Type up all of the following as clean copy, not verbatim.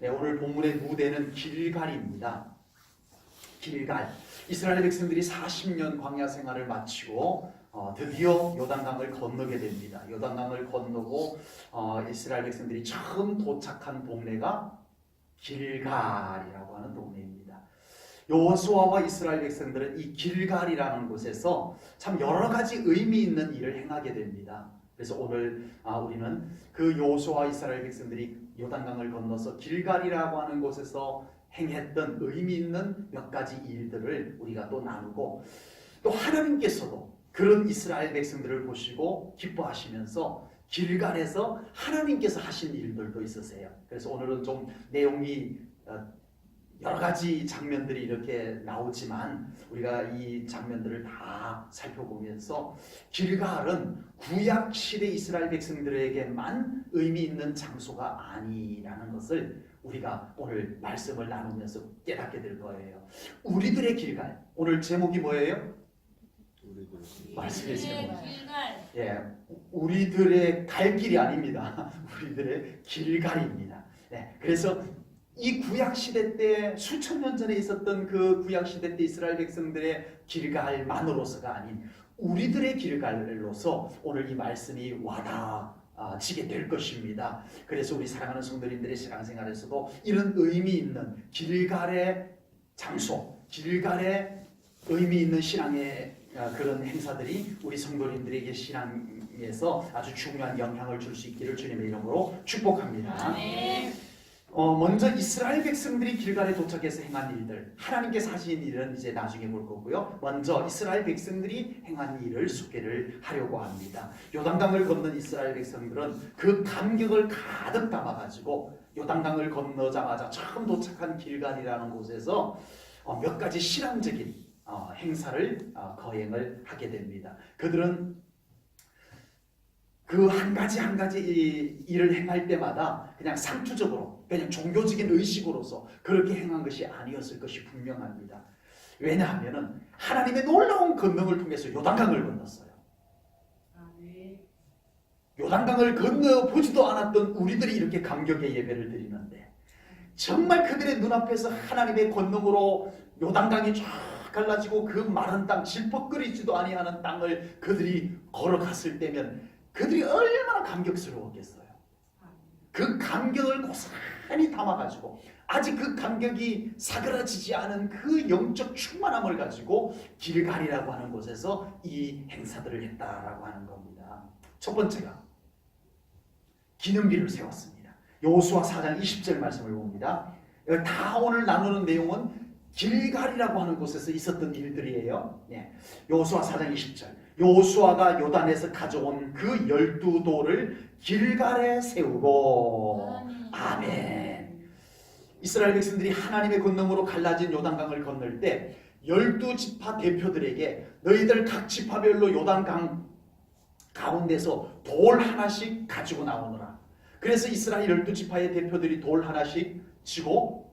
네, 오늘 본문의 무대는 길갈입니다. 길갈. 이스라엘 백성들이 40년 광야 생활을 마치고 드디어 요단강을 건너게 됩니다. 요단강을 건너고 이스라엘 백성들이 처음 도착한 동네가 길갈이라고 하는 동네입니다. 여호수아와 이스라엘 백성들은 이 길갈이라는 곳에서 참 여러 가지 의미 있는 일을 행하게 됩니다. 그래서 오늘 우리는 그 여호수아와 이스라엘 백성들이 요단강을 건너서 길갈이라고 하는 곳에서 행했던 의미 있는 몇 가지 일들을 우리가 또 나누고, 또 하나님께서도 그런 이스라엘 백성들을 보시고 기뻐하시면서 길갈에서 하나님께서 하신 일들도 있으세요. 그래서 오늘은 좀 내용이 여러 가지 장면들이 이렇게 나오지만 우리가 이 장면들을 다 살펴보면서 길갈은 구약 시대 이스라엘 백성들에게만 의미 있는 장소가 아니라는 것을 우리가 오늘 말씀을 나누면서 깨닫게 될 거예요. 우리들의 길갈. 오늘 제목이 뭐예요? 말씀의 제목. 예, 우리들의 갈 길이 아닙니다. 우리들의 길갈입니다. 네, 그래서 이 구약 시대 때 수천 년 전에 있었던 그 구약 시대 때 이스라엘 백성들의 길갈만으로서가 아닌 우리들의 길갈로서 오늘 이 말씀이 와닿지게 될 것입니다. 그래서 우리 사랑하는 성도님들의 신앙생활에서도 이런 의미 있는 길갈의 장소, 길갈의 의미 있는 신앙의 그런 행사들이 우리 성도님들에게 신앙에서 아주 중요한 영향을 줄 수 있기를 주님의 이름으로 축복합니다. 먼저 이스라엘 백성들이 길갈에 도착해서 행한 일들, 하나님께서 하신 일은 이제 나중에 볼 거고요. 먼저 이스라엘 백성들이 행한 일을 소개를 하려고 합니다. 요단강을 건넌 이스라엘 백성들은 그 감격을 가득 담아가지고 요단강을 건너자마자 처음 도착한 길갈이라는 곳에서 몇 가지 신앙적인 행사를 거행을 하게 됩니다. 그들은 그 한 가지 일을 행할 때마다 그냥 상투적으로, 그냥 종교적인 의식으로서 그렇게 행한 것이 아니었을 것이 분명합니다. 왜냐하면 하나님의 놀라운 권능을 통해서 요단강을 건넜어요. 요단강을 건너보지도 않았던 우리들이 이렇게 감격의 예배를 드리는데, 정말 그들의 눈앞에서 하나님의 권능으로 요단강이 쫙 갈라지고 그 마른 땅, 질퍽거리지도 아니하는 땅을 그들이 걸어갔을 때면 그들이 얼마나 감격스러웠겠어요. 그 감격을 고스란히 담아가지고 아직 그 감격이 사그라지지 않은 그 영적 충만함을 가지고 길갈이라고 하는 곳에서 이 행사들을 했다라고 하는 겁니다. 첫 번째가 기념비를 세웠습니다. 여호수아 4장 20절 말씀을 봅니다. 다 오늘 나누는 내용은 길갈이라고 하는 곳에서 있었던 일들이에요. 여호수아 4장 20절. 여호수아가 요단에서 가져온 그 12돌을 길갈에 세우고. 아멘. 이스라엘 백성들이 하나님의 권능으로 갈라진 요단강을 건널 때 12지파 대표들에게 너희들 각 지파별로 요단강 가운데서 돌 하나씩 가지고 나오느라. 그래서 이스라엘 12지파의 대표들이 돌 하나씩 지고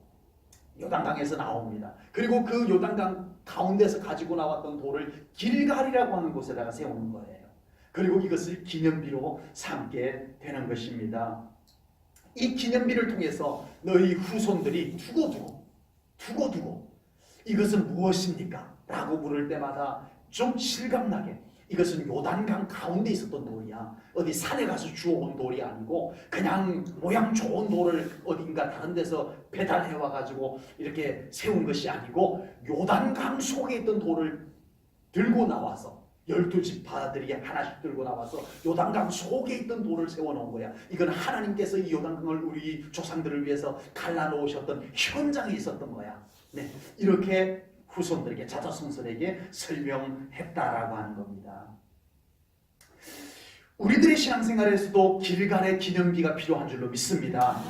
요단강에서 나옵니다. 그리고 그 요단강 가운데서 가지고 나왔던 돌을 길갈이라고 하는 곳에다가 세우는 거예요. 그리고 이것을 기념비로 삼게 되는 것입니다. 이 기념비를 통해서 너희 후손들이 두고두고 이것은 무엇입니까? 라고 물을 때마다 좀 실감나게 이것은 요단강 가운데 있었던 돌이야. 어디 산에 가서 주워온 돌이 아니고 그냥 모양 좋은 돌을 어딘가 다른 데서 배달해와가지고 이렇게 세운 것이 아니고 요단강 속에 있던 돌을 들고 나와서 12지파들이 하나씩 들고 나와서 요단강 속에 있던 돌을 세워놓은 거야. 이건 하나님께서 이 요단강을 우리 조상들을 위해서 갈라놓으셨던 현장에 있었던 거야. 이렇게 후손들에게, 자자손손에게 설명했다라고 하는 겁니다. 우리들의 신앙생활에서도 길갈의 기념비가 필요한 줄로 믿습니다.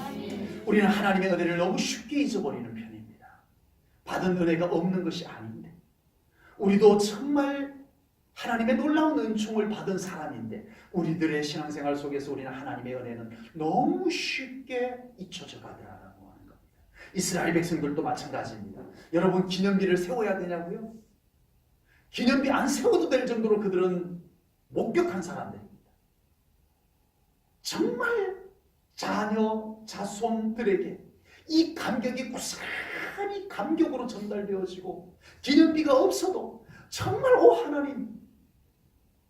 우리는 하나님의 은혜를 너무 쉽게 잊어버리는 편입니다. 받은 은혜가 없는 것이 아닌데, 우리도 정말 하나님의 놀라운 은총을 받은 사람인데 우리들의 신앙생활 속에서 우리는 하나님의 은혜는 너무 쉽게 잊혀져 가더라라고 하는 겁니다. 이스라엘 백성들도 마찬가지입니다. 여러분, 기념비를 세워야 되냐고요? 기념비 안 세워도 될 정도로 그들은 목격한 사람들입니다. 정말 자녀, 자손들에게 이 감격이 고스란히 감격으로 전달되어지고 기념비가 없어도 정말 오 하나님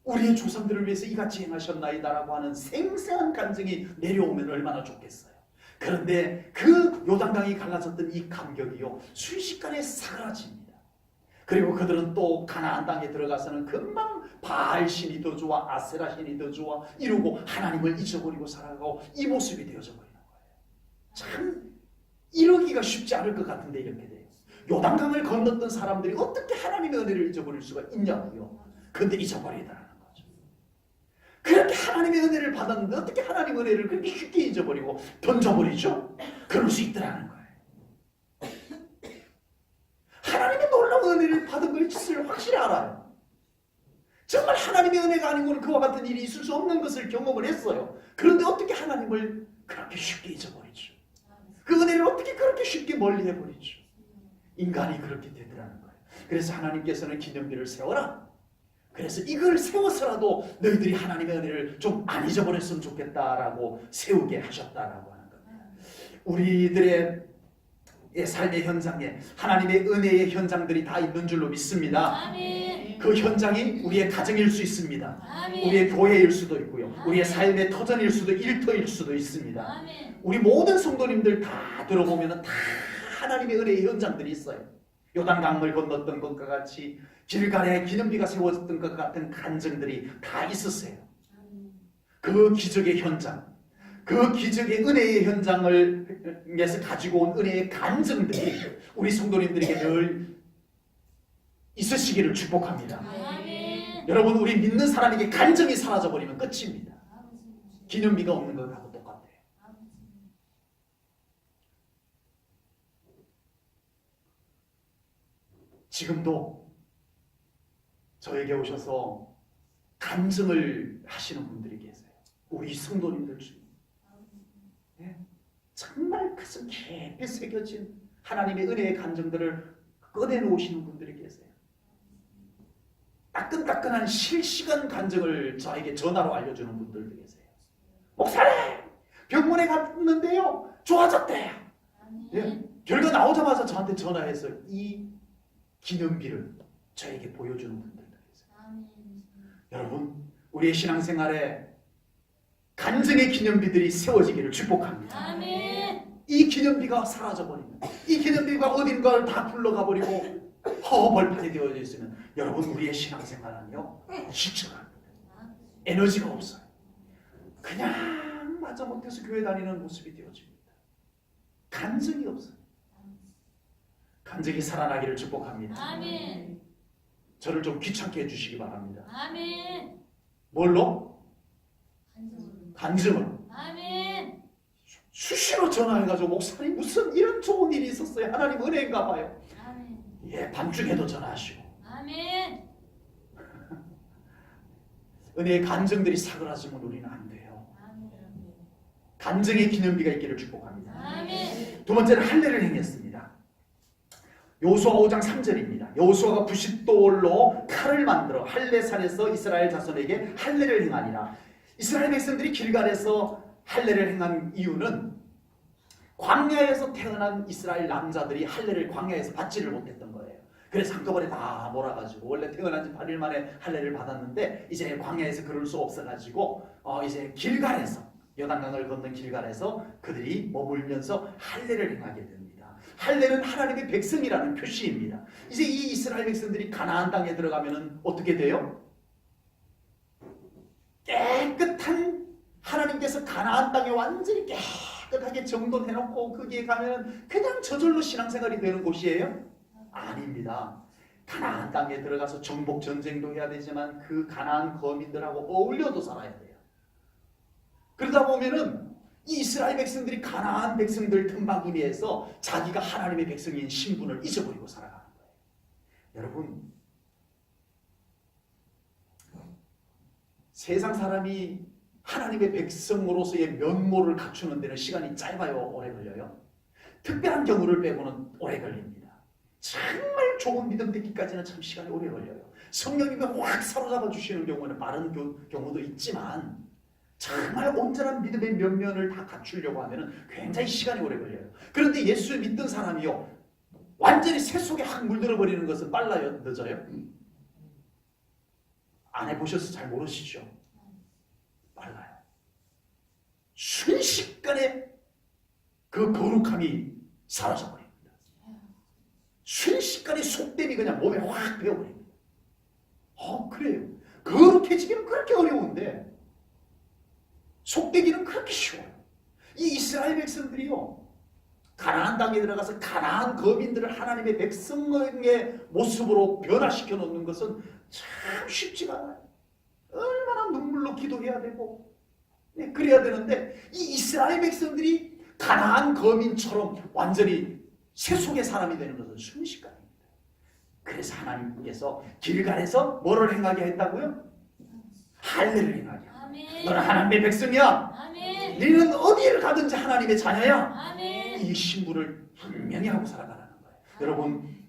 우리의 조상들을 위해서 이같이 행하셨나이다라고 하는 생생한 감정이 내려오면 얼마나 좋겠어요. 그런데 그 요단강이 갈라졌던 이 감격이요 순식간에 사라집니다. 그리고 그들은 또 가나안 땅에 들어가서는 금방 바알 신이 더 좋아 아세라 신이 더 좋아 이러고 하나님을 잊어버리고 살아가고 이 모습이 되어져 버리는 거예요. 참 이러기가 쉽지 않을 것 같은데 이렇게 돼요. 요단강을 건넜던 사람들이 어떻게 하나님의 은혜를 잊어버릴 수가 있냐고요. 그런데 잊어버리더라는 거죠. 그렇게 하나님의 은혜를 받았는데 어떻게 하나님의 은혜를 그렇게 쉽게 잊어버리고 던져버리죠? 그럴 수 있더라는 거예요. 하나님의 놀라운 은혜를 받은 것을 확실히 알아요. 정말 하나님의 은혜가 아니고는 그와 같은 일이 있을 수 없는 것을 경험을 했어요. 그런데 어떻게 하나님을 그렇게 쉽게 잊어버리죠? 그 은혜를 어떻게 그렇게 쉽게 멀리해버리죠? 인간이 그렇게 되더라는 거예요. 그래서 하나님께서는 기념비를 세워라. 그래서 이걸 세워서라도 너희들이 하나님의 은혜를 좀 안 잊어버렸으면 좋겠다라고 세우게 하셨다라고 하는 겁니다. 우리들의 삶의 현장에 하나님의 은혜의 현장들이 다 있는 줄로 믿습니다. 아멘. 그 현장이 우리의 가정일 수 있습니다. 아멘. 우리의 교회일 수도 있고요. 우리의 삶의 터전일 수도 일터일 수도 있습니다. 아멘. 우리 모든 성도님들 다 들어보면 다 하나님의 은혜의 현장들이 있어요. 요단강을 건넜던 것과 같이 길갈에 기념비가 세워졌던 것 같은 간증들이 다 있었어요. 그 기적의 현장, 그 기적의 은혜의 현장을에서 가지고 온 은혜의 간증들이 우리 성도님들에게 늘 있으시기를 축복합니다. 아멘. 여러분 우리 믿는 사람에게 간증이 사라져버리면 끝입니다. 기념비가 없는 것하고 똑같아요. 지금도 저에게 오셔서 간증을 하시는 분들이 계세요. 우리 성도님들 중에. 정말 가슴 깊이 새겨진 하나님의 은혜의 감정들을 꺼내놓으시는 분들이 계세요. 따끈따끈한 실시간 감정을 저에게 전화로 알려주는 분들도 계세요. 목사님! 병원에 갔는데요. 좋아졌대요. 예, 결과 나오자마자 저한테 전화해서 이 기념비를 저에게 보여주는 분들도 계세요. 여러분, 우리의 신앙생활에 간증의 기념비들이 세워지기를 축복합니다. 아멘. 이 기념비가 사라져버리면, 이 기념비가 어딘가를 다 굴러가버리고 허허벌판이 되어져 있으면 여러분 우리의 신앙생활은요 지쳐갑니다. 에너지가 없어요. 그냥 마저 못해서 교회 다니는 모습이 되어집니다. 간증이 없어요. 간증이 살아나기를 축복합니다. 아멘. 저를 좀 귀찮게 해주시기 바랍니다. 아멘. 뭘로? 간증으로. 아멘. 수시로 전화해가지고 목사님 무슨 이런 좋은 일이 있었어요. 하나님 은혜인가 봐요. 아멘. 예, 밤중에도 전화하시고. 아멘. 은혜의 간증들이 사그라지면 우리는 안 돼요. 간증의 기념비가 있기를 축복합니다. 아멘. 두 번째는 할례를 행했습니다. 여호수아 5장 3절입니다. 여호수아가 부싯돌로 칼을 만들어 할례산에서 이스라엘 자손에게 할례를 행하니라. 이스라엘 백성들이 길갈에서 할례를 행한 이유는 광야에서 태어난 이스라엘 남자들이 할례를 광야에서 받지를 못했던 거예요. 그래서 한꺼번에 다 몰아가지고 원래 태어난 지 8일 만에 할례를 받았는데 이제 광야에서 그럴 수 없어가지고 이제 길갈에서 요단강을 건넌 길갈에서 그들이 머물면서 할례를 행하게 됩니다. 할례는 하나님의 백성이라는 표시입니다. 이제 이 이스라엘 백성들이 가나안 땅에 들어가면은 어떻게 돼요? 깨끗한 하나님께서 가나안 땅에 완전히 깨끗하게 정돈해놓고 거기에 가면 그냥 저절로 신앙생활이 되는 곳이에요? 아닙니다. 가나안 땅에 들어가서 정복 전쟁도 해야 되지만 그 가나안 거민들하고 어울려도 살아야 돼요. 그러다 보면은 이 이스라엘 백성들이 가나안 백성들 틈바구니에서 자기가 하나님의 백성인 신분을 잊어버리고 살아가는 거예요. 여러분, 세상 사람이 하나님의 백성으로서의 면모를 갖추는 데는 시간이 짧아요? 오래 걸려요? 특별한 경우를 빼고는 오래 걸립니다. 정말 좋은 믿음 되기까지는 참 시간이 오래 걸려요. 성령님이 확 사로잡아 주시는 경우는 빠른 경우도 있지만 정말 온전한 믿음의 면면을 다 갖추려고 하면 굉장히 시간이 오래 걸려요. 그런데 예수를 믿던 사람이요, 완전히 새 속에 확 물들어 버리는 것은 빨라요, 늦어요? 안 해보셔서 잘 모르시죠? 빨라요. 순식간에 그 거룩함이 사라져버립니다. 순식간에 속됨이 그냥 몸에 확 배어버립니다. 그래요. 거룩해지기는 그렇게 어려운데 속되기는 그렇게 쉬워요. 이 이스라엘 백성들이요, 가나안 땅에 들어가서 가나안 거민들을 하나님의 백성의 모습으로 변화시켜 놓는 것은 참 쉽지가 않아요. 얼마나 눈물로 기도해야 되고, 그래야 되는데 이 이스라엘 백성들이 가나안 거민처럼 완전히 새 속의 사람이 되는 것은 순식간입니다. 그래서 하나님께서 길갈에서 뭐를 행하게 했다고요? 할례를 행하게. 아멘. 너는 하나님의 백성이야. 아멘. 너는 어디를 가든지 하나님의 자녀야. 아멘. 이 신분을 분명히 하고 살아가라는 거예요. 여러분,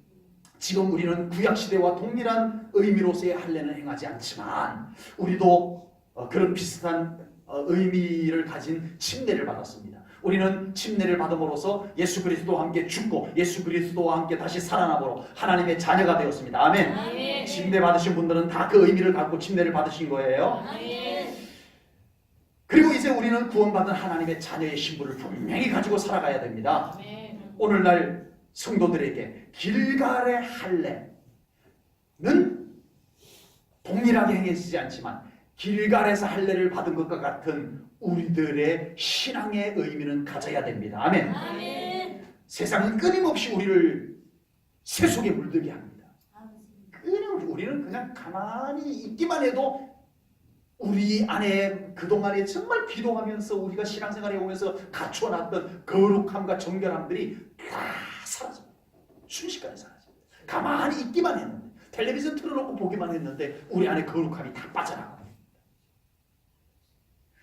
지금 우리는 구약시대와 동일한 의미로서의 할례는 행하지 않지만 우리도 그런 비슷한 의미를 가진 침례를 받았습니다. 우리는 침례를 받음으로써 예수 그리스도와 함께 죽고 예수 그리스도와 함께 다시 살아남으로 하나님의 자녀가 되었습니다. 아멘. 아멘. 침례 받으신 분들은 다 그 의미를 갖고 침례를 받으신 거예요. 아멘. 그리고 이제 우리는 구원받은 하나님의 자녀의 신분을 분명히 가지고 살아가야 됩니다. 아멘. 오늘날 성도들에게 길갈의 할례는 동일하게 행해지지 않지만 길갈에서 할례를 받은 것과 같은 우리들의 신앙의 의미는 가져야 됩니다. 아멘. 아멘. 세상은 끊임없이 우리를 새 속에 물들게 합니다. 끊임없이 우리는 그냥 가만히 있기만 해도 우리 안에 그동안에 정말 기도하면서 우리가 신앙생활에 오면서 갖춰놨던 거룩함과 정결함들이 다 사라져요. 순식간에 사라져요. 가만히 있기만 했는데, 텔레비전 틀어놓고 보기만 했는데 우리 안에 거룩함이 다 빠져나가요.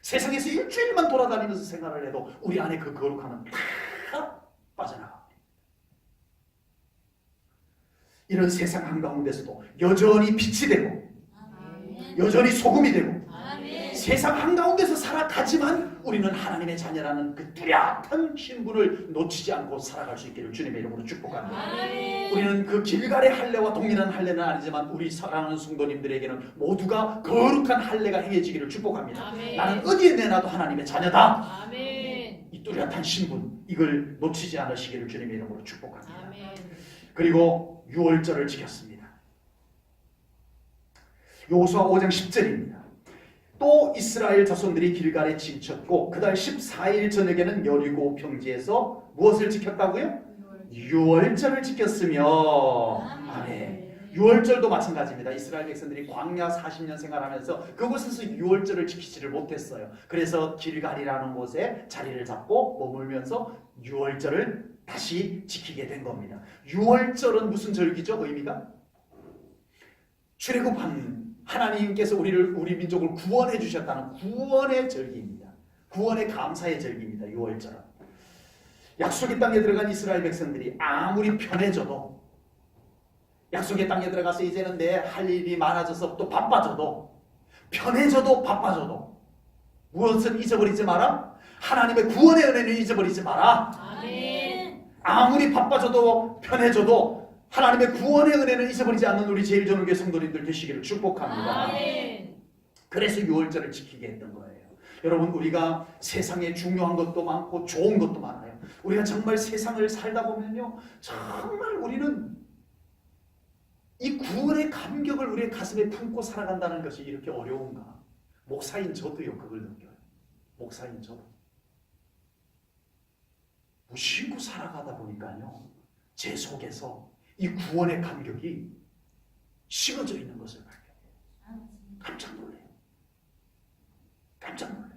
세상에서 일주일만 돌아다니면서 생활을 해도 우리 안에 그 거룩함은 다 빠져나갑니다. 이런 세상 한가운데서도 여전히 빛이 되고 아멘. 여전히 소금이 되고 아멘. 세상 한가운데서 살아가지만 우리는 하나님의 자녀라는 그 뚜렷한 신분을 놓치지 않고 살아갈 수 있기를 주님의 이름으로 축복합니다. 아멘. 우리는 그 길갈의 할례와 동일한 할례는 아니지만 우리 사랑하는 성도님들에게는 모두가 거룩한 할례가 행해지기를 축복합니다. 아멘. 나는 어디에 내놔도 하나님의 자녀다. 아멘. 이 뚜렷한 신분, 이걸 놓치지 않으시기를 주님의 이름으로 축복합니다. 아멘. 그리고 유월절을 지켰습니다. 여호수아 5장 10절입니다. 또 이스라엘 자손들이 길갈에 진쳤고 그달 14일 저녁에는 여리고 평지에서 무엇을 지켰다고요? 유월절을 지켰으며. 아멘. 유월절도 마찬가지입니다. 이스라엘 백성들이 광야 40년 생활하면서 그곳에서 유월절을 지키지를 못했어요. 그래서 길갈이라는 곳에 자리를 잡고 머물면서 유월절을 다시 지키게 된 겁니다. 유월절은 무슨 절기죠? 의미가? 출애굽한 하나님께서 우리 민족을 구원해 주셨다는 구원의 절기입니다. 구원의 감사의 절기입니다. 유월절은. 약속의 땅에 들어간 이스라엘 백성들이 아무리 편해져도, 약속의 땅에 들어가서 이제는 내 할 일이 많아져서 또 바빠져도, 편해져도 바빠져도 무엇을 잊어버리지 마라? 하나님의 구원의 은혜는 잊어버리지 마라. 아멘. 아무리 바빠져도 편해져도 하나님의 구원의 은혜는 잊어버리지 않는 우리 제일 좋은 교회 성도님들 되시기를 축복합니다. 아멘. 그래서 유월절을 지키게 했던 거예요. 여러분, 우리가 세상에 중요한 것도 많고 좋은 것도 많아요. 우리가 정말 세상을 살다 보면요, 정말 우리는 이 구원의 감격을 우리의 가슴에 품고 살아간다는 것이 이렇게 어려운가? 목사인 저도요, 그걸 느껴요. 목사인 저도. 무심코 살아가다 보니까요, 제 속에서 이 구원의 감격이 식어져 있는 것을 발견해요. 깜짝 놀래요. 깜짝 놀래요.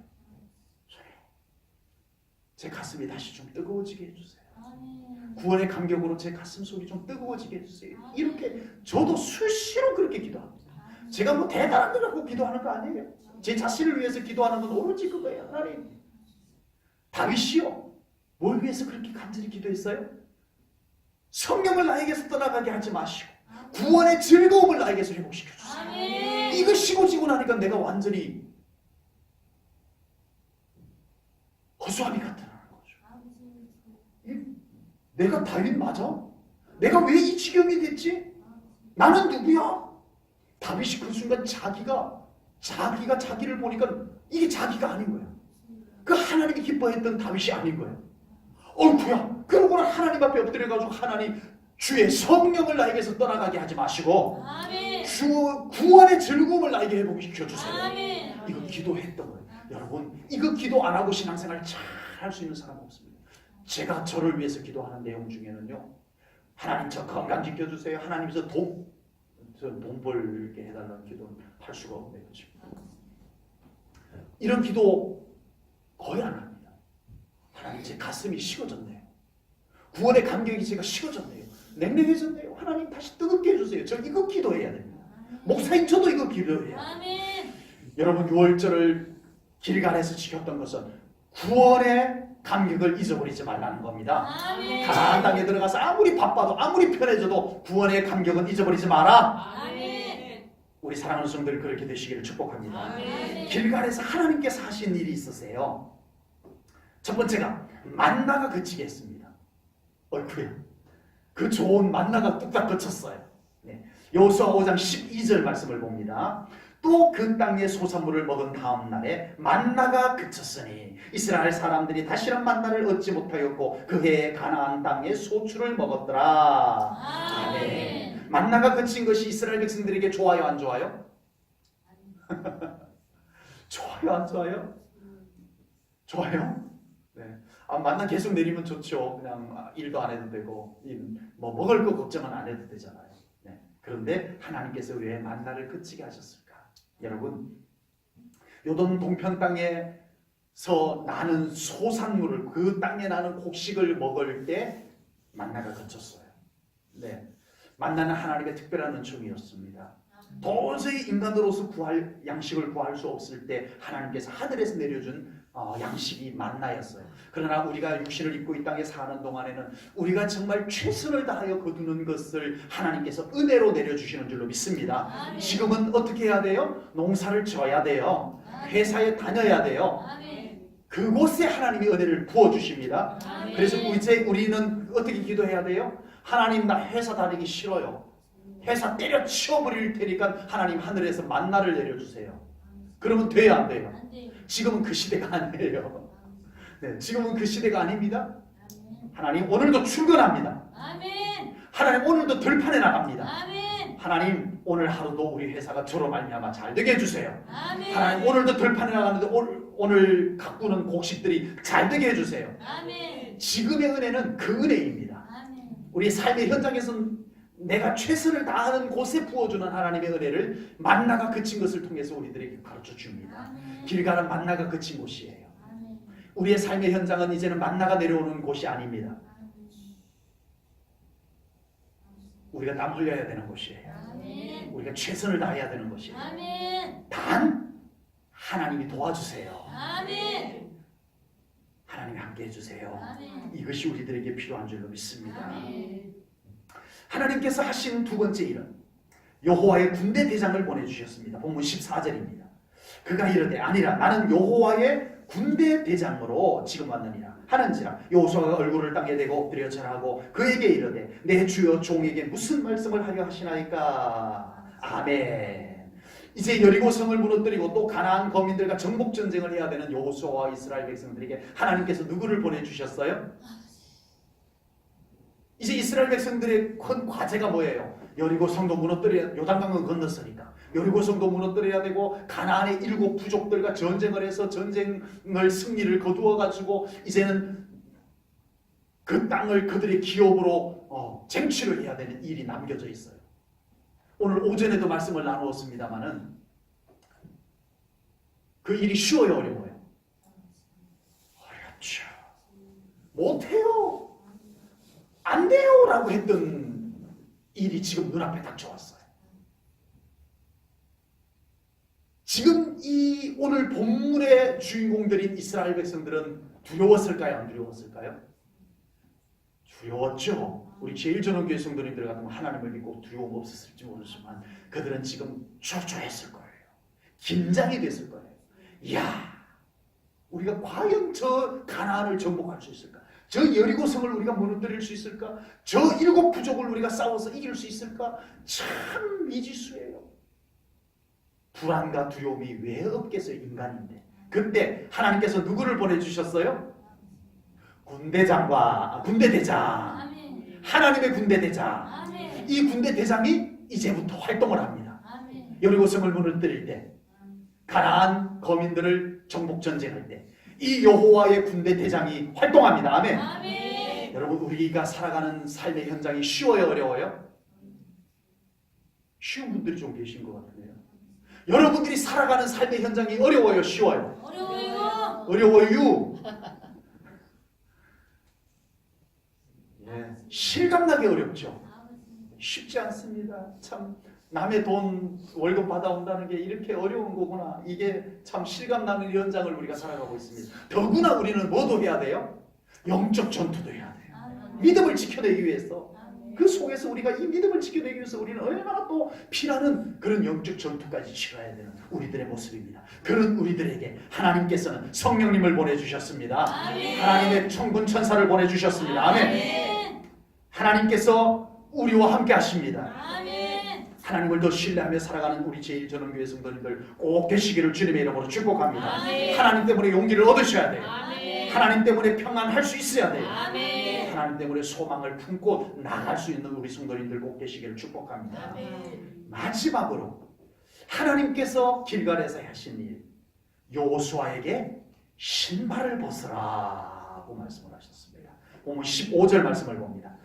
제 가슴이 다시 좀 뜨거워지게 해주세요. 아멘. 구원의 감격으로 제 가슴 속이 좀 뜨거워지게 해주세요. 이렇게 저도 수시로 그렇게 기도합니다. 제가 뭐 대단한 걸 갖고 기도하는 거 아니에요. 제 자신을 위해서 기도하는 건 오로지 그거예요. 하나님, 다윗이요, 뭘 위해서 그렇게 간절히 기도했어요? 성령을 나에게서 떠나가게 하지 마시고 구원의 즐거움을 나에게서 회복시켜 주세요. 아멘. 이거 식어지고 나니까 내가 완전히 여수아비 같다는 거죠. 내가 다윗 맞아? 내가 왜 이 지경이 됐지? 나는 누구야? 다윗이 그 순간 자기가 자기를 보니까 이게 자기가 아닌 거야. 그 하나님이 기뻐했던 다윗이 아닌 거야. 어이구야. 그러고는 하나님 앞에 엎드려가지고 하나님 주의 성령을 나에게서 떠나가게 하지 마시고 아멘. 주 구원의 즐거움을 나에게 회복시켜 주세요. 아멘. 이거 기도했던 거예요. 여러분 이거 기도 안 하고 신앙생활 잘 할 수 있는 사람 없습니다. 제가 저를 위해서 기도하는 내용 중에는요. 하나님 저 건강 지켜주세요. 하나님 저 돈 벌게 해달라는 기도는 할 수가 없네요. 지금. 이런 기도 거의 안 합니다. 하나님 제 가슴이 식어졌네요. 구원의 감격이 제가 식어졌네요. 냉랭해졌네요. 하나님 다시 뜨겁게 해주세요. 저 이거 기도해야 됩니다. 목사님 저도 이거 기도해야 돼요. 아멘. 여러분 6월절을 길갈에서 지켰던 것은 구원의 감격을 잊어버리지 말라는 겁니다. 아멘. 가나안 땅에 들어가서 아무리 바빠도 아무리 편해져도 구원의 감격은 잊어버리지 마라. 아멘. 우리 사랑하는 성도들 그렇게 되시기를 축복합니다. 아멘. 길갈에서 하나님께서 하신 일이 있으세요. 첫 번째가 만나가 그치게 했습니다. 어이구야. 그 좋은 만나가 뚝딱 그쳤어요. 네. 여호수아 5장 12절 말씀을 봅니다. 또 그 땅의 소산물을 먹은 다음 날에 만나가 그쳤으니 이스라엘 사람들이 다시는 만나를 얻지 못하였고 그 해에 가나안 땅의 소출을 먹었더라. 아멘. 만나가 그친 것이 이스라엘 백성들에게 좋아요 안 좋아요? 좋아요 안 좋아요? 좋아요? 네. 만나 계속 내리면 좋죠. 그냥 일도 안 해도 되고 뭐 먹을 거 걱정은 안 해도 되잖아요. 네. 그런데 하나님께서 왜 만나를 그치게 하셨을까? 여러분 요돈 동편 땅에서 나는 소산물을 그 땅에 나는 곡식을 먹을 때 만나가 그쳤어요. 네. 만나는 하나님의 특별한 은총이었습니다. 도저히 인간으로서 양식을 구할 수 없을 때 하나님께서 하늘에서 내려준 양식이 만나였어요. 그러나 우리가 육신을 입고 이 땅에 사는 동안에는 우리가 정말 최선을 다하여 거두는 것을 하나님께서 은혜로 내려주시는 줄로 믿습니다. 아멘. 지금은 어떻게 해야 돼요? 농사를 져야 돼요. 회사에 다녀야 돼요. 아멘. 그곳에 하나님이 은혜를 부어주십니다. 아멘. 그래서 이제 우리는 어떻게 기도해야 돼요? 하나님 나 회사 다니기 싫어요. 회사 때려치워버릴 테니까 하나님 하늘에서 만나를 내려주세요. 그러면 돼야 안 돼요? 안 돼요. 지금은 그 시대가 아니에요. 네, 지금은 그 시대가 아닙니다. 아멘. 하나님 오늘도 출근합니다. 아멘. 하나님 오늘도 들판에 나갑니다. 아멘. 하나님 오늘 하루도 우리 회사가 저로 말미암아 잘 되게 해주세요. 아멘. 하나님 오늘도 들판에 나가는데 오늘 가꾸는 곡식들이 잘 되게 해주세요. 아멘. 지금의 은혜는 그 은혜입니다. 아멘. 우리 삶의 현장에서는 내가 최선을 다하는 곳에 부어주는 하나님의 은혜를 만나가 그친 것을 통해서 우리들에게 가르쳐 줍니다. 아멘. 길갈은 만나가 그친 곳이에요. 아멘. 우리의 삶의 현장은 이제는 만나가 내려오는 곳이 아닙니다. 우리가 땀 흘려야 되는 곳이에요. 아멘. 우리가 최선을 다해야 되는 곳이에요. 아멘. 단 하나님이 도와주세요. 아멘. 하나님이 함께 해주세요. 아멘. 이것이 우리들에게 필요한 줄로 믿습니다. 아멘. 하나님께서 하신 두 번째 일은 여호와의 군대 대장을 보내주셨습니다. 본문 14절입니다. 그가 이르되 아니라 나는 여호와의 군대 대장으로 지금 왔느니라 하는지라. 여호수아가 얼굴을 땅에 대고 엎드려 절하고 그에게 이르되 내 주여 종에게 무슨 말씀을 하려 하시나이까. 아멘. 이제 여리고성을 무너뜨리고 또 가나안 거민들과 정복 전쟁을 해야 되는 여호수아와 이스라엘 백성들에게 하나님께서 누구를 보내주셨어요? 이제 이스라엘 백성들의 큰 과제가 뭐예요? 여리고성도 무너뜨려야, 요단강은 건넜으니까 여리고성도 무너뜨려야 되고 가나안의 7 부족들과 전쟁을 해서 전쟁을 승리를 거두어 가지고 이제는 그 땅을 그들의 기업으로 쟁취를 해야 되는 일이 남겨져 있어요. 오늘 오전에도 말씀을 나누었습니다마는 그 일이 쉬워요, 어려워요? 어렵죠. 못해요. 안 돼요 라고 했던 일이 지금 눈앞에 닥쳐왔어요. 지금 이 오늘 본문의 주인공들인 이스라엘 백성들은 두려웠을까요? 안 두려웠을까요? 두려웠죠. 우리 제1전원교회 성도님들 같으면 하나님을 믿고 두려움 없었을지 모르지만 그들은 지금 초조했을 거예요. 긴장이 됐을 거예요. 이야, 우리가 과연 저 가나안을 정복할 수 있을까? 저 여리고성을 우리가 무너뜨릴 수 있을까? 저 7 부족을 우리가 싸워서 이길 수 있을까? 참 미지수예요. 불안과 두려움이 왜 없겠어요? 인간인데. 그때 하나님께서 누구를 보내주셨어요? 군대대장, 아멘. 하나님의 군대대장. 아멘. 이 군대대장이 이제부터 활동을 합니다. 아멘. 여리고성을 무너뜨릴 때, 가나안 거민들을 정복 전쟁할 때 이 여호와의 군대대장이 활동합니다. 아멘. 아멘. 여러분, 우리가 살아가는 삶의 현장이 쉬워요, 어려워요? 쉬운 분들이 좀 계신 것 같은데요. 여러분들이 살아가는 삶의 현장이 어려워요, 쉬워요? 어려워요. 어려워요. 예, 실감나게 어렵죠. 쉽지 않습니다. 참 남의 돈 월급 받아온다는 게 이렇게 어려운 거구나. 이게 참 실감나는 현장을 우리가 살아가고 있습니다. 더구나 우리는 뭐도 해야 돼요? 영적 전투도 해야 돼요. 믿음을 지켜내기 위해서. 그 속에서 우리가 이 믿음을 지켜내기 위해서 우리는 얼마나 또 피나는 그런 영적 전투까지 치러야 되는 우리들의 모습입니다. 그런 우리들에게 하나님께서는 성령님을 보내주셨습니다. 아멘. 하나님의 천군 천사를 보내주셨습니다. 아멘. 하나님께서 우리와 함께 하십니다. 아멘. 하나님을 더 신뢰하며 살아가는 우리 제1전원교회 성도님들 꼭 되시기를 주님의 이름으로 축복합니다. 아멘. 하나님 때문에 용기를 얻으셔야 돼요. 아멘. 하나님 때문에 평안할 수 있어야 돼요. 아멘. 하나님 때문에 소망을 품고 나갈 수 있는 우리 성도님들 꼭 되시기를 축복합니다. 아멘. 마지막으로 하나님께서 길갈에서 하신 일, 여호수아에게 신발을 벗으라고 말씀을 하셨습니다. 보면 15절 말씀을 봅니다.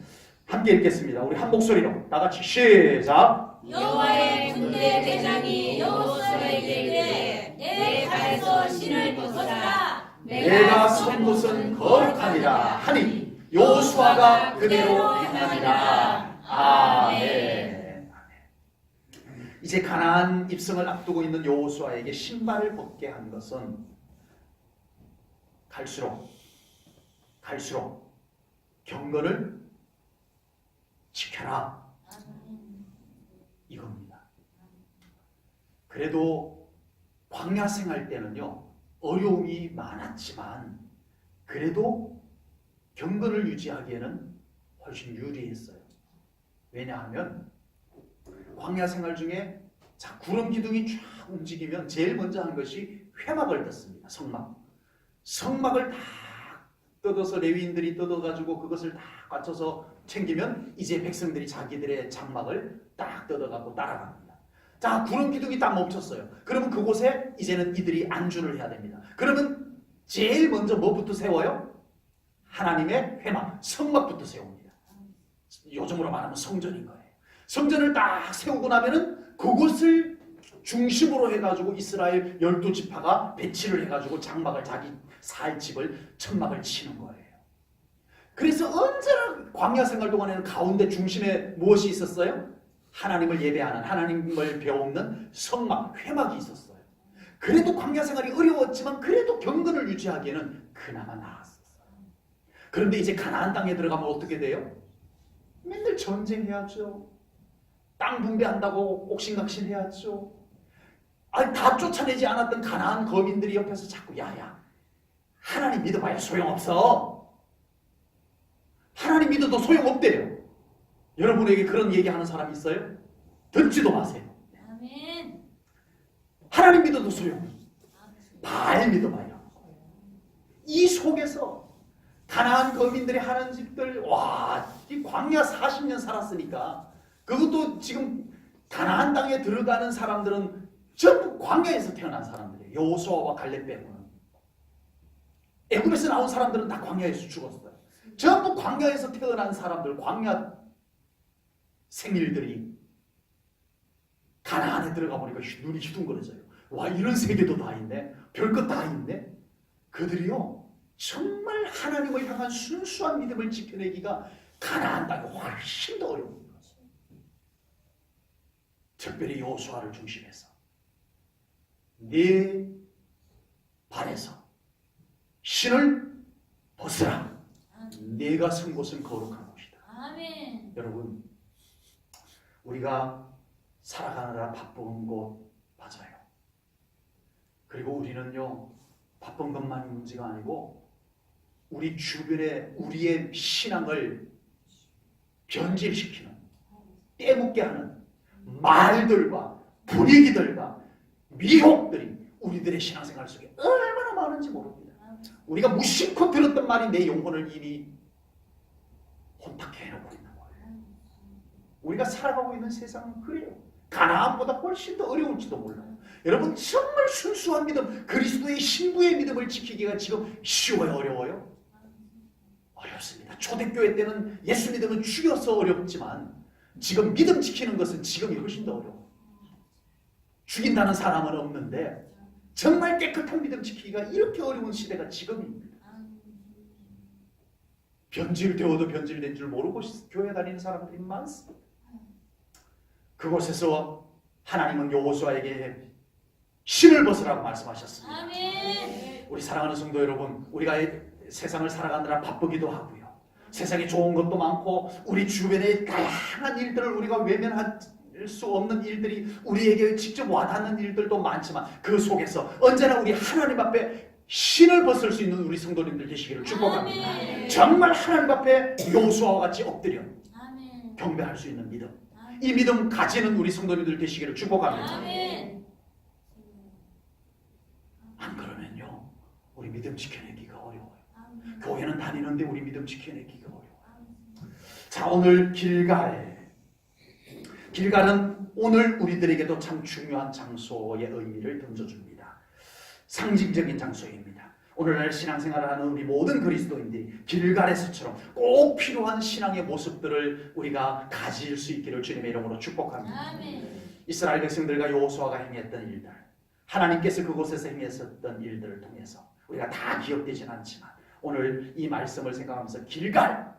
함께 읽겠습니다. 우리 한 목소리로 다 같이 시작. 여호와의 군대 대장이 여호수아에게 이르되 내 발에서 신을 벗어라. 내가 선 곳은 거룩하니라 하니 여호수아가 그대로 행하니라. 아멘. 이제 가나안 입성을 앞두고 있는 여호수아에게 신발을 벗게 한 것은 갈수록 경건을 지켜라 이겁니다. 그래도 광야 생활 때는요, 어려움이 많았지만 그래도 경건을 유지하기에는 훨씬 유리했어요. 왜냐하면 광야 생활 중에 자, 구름 기둥이 쫙 움직이면 제일 먼저 한 것이 회막을 떴습니다. 성막을 다 뜯어서 레위인들이 뜯어가지고 그것을 다 갖춰서 챙기면 이제 백성들이 자기들의 장막을 딱 뜯어가고 따라갑니다. 자, 구름 기둥이 딱 멈췄어요. 그러면 그곳에 이제는 이들이 안주를 해야 됩니다. 그러면 제일 먼저 뭐부터 세워요? 하나님의 회막, 성막부터 세웁니다. 요즘으로 말하면 성전인 거예요. 성전을 딱 세우고 나면은 그곳을 중심으로 해가지고 이스라엘 12지파가 배치를 해가지고 장막을 자기 살 집을 천막을 치는 거예요. 그래서 언제나 광야 생활 동안에는 가운데 중심에 무엇이 있었어요? 하나님을 예배하는, 하나님을 배우는 성막, 회막이 있었어요. 그래도 광야 생활이 어려웠지만 그래도 경건을 유지하기에는 그나마 나았었어요. 그런데 이제 가나안 땅에 들어가면 어떻게 돼요? 맨날 전쟁해야죠. 땅 분배한다고 옥신각신해야죠. 아니, 다 쫓아내지 않았던 가나안 거민들이 옆에서 자꾸 야야, 하나님 믿어봐야 소용없어. 하나님 믿어도 소용없대요. 여러분에게 그런 얘기하는 사람 있어요? 듣지도 마세요. 아멘. 하나님 믿어도 소용없어. 바알 믿어봐요. 이 속에서 가나안 거민들이 하는 짓들, 와, 이 광야 40년 살았으니까 그것도 지금 가나안 땅에 들어가는 사람들은 전부 광야에서 태어난 사람들이에요. 여호수아와 갈렙 빼고는. 애굽에서 나온 사람들은 다 광야에서 죽었어요. 전부 광야에서 태어난 사람들, 광야 생일들이 가나안에 들어가 보니까 눈이 휘둥그레져요. 와, 이런 세계도 다 있네. 별것 다 있네. 그들이요, 정말 하나님을 향한 순수한 믿음을 지켜내기가 가나안 땅이 훨씬 더 어려운 거죠. 특별히 여호수아를 중심해서 네 발에서 신을 벗으라. 네가 선 곳은 거룩한 곳이다. 아멘. 여러분, 우리가 살아가느라 바쁜 곳 맞아요. 그리고 우리는요, 바쁜 것만이 문제가 아니고 우리 주변에 우리의 신앙을 변질시키는, 떼묻게 하는 말들과 분위기들과 미혹들이 우리들의 신앙생활 속에 얼마나 많은지 모릅니다. 우리가 무심코 들었던 말이 내 영혼을 이미 혼탁해 해놓고 있는 거예요. 우리가 살아가고 있는 세상은 그래요. 가나안보다 훨씬 더 어려울지도 몰라요. 여러분, 정말 순수한 믿음, 그리스도의 신부의 믿음을 지키기가 지금 쉬워요, 어려워요? 어렵습니다. 초대교회 때는 예수 믿음은 죽여서 어렵지만 지금 믿음 지키는 것은 지금이 훨씬 더 어려워요. 죽인다는 사람은 없는데 정말 깨끗한 믿음 지키기가 이렇게 어려운 시대가 지금입니다. 변질되어도 변질된 줄 모르고 교회 다니는 사람들이 많습니다. 그곳에서 하나님은 여호수아에게 신을 벗으라고 말씀하셨습니다. 아멘. 우리 사랑하는 성도 여러분, 우리가 세상을 살아가느라 바쁘기도 하고요. 세상에 좋은 것도 많고 우리 주변에 다양한 일들을 우리가 외면할 수 없는 일들이 우리에게 직접 와닿는 일들도 많지만 그 속에서 언제나 우리 하나님 앞에 신을 벗을 수 있는 우리 성도님들 되시기를 축복합니다. 아멘. 정말 하나님 앞에 여호수아와 같이 엎드려 아멘. 경배할 수 있는 믿음, 아멘. 이 믿음 가지는 우리 성도님들 되시기를 축복합니다. 아멘. 안 그러면요, 우리 믿음 지켜내기가 어려워요. 아멘. 교회는 다니는데 우리 믿음 지켜내기가 어려워요. 아멘. 자, 오늘 길갈은 오늘 우리들에게도 참 중요한 장소의 의미를 던져줍니다. 상징적인 장소입니다. 오늘날 신앙생활을 하는 우리 모든 그리스도인들이 길갈에서처럼 꼭 필요한 신앙의 모습들을 우리가 가질 수 있기를 주님의 이름으로 축복합니다. 아멘. 이스라엘 백성들과 여호수아가 행했던 일들, 하나님께서 그곳에서 행했었던 일들을 통해서 우리가 다 기억되진 않지만 오늘 이 말씀을 생각하면서 길갈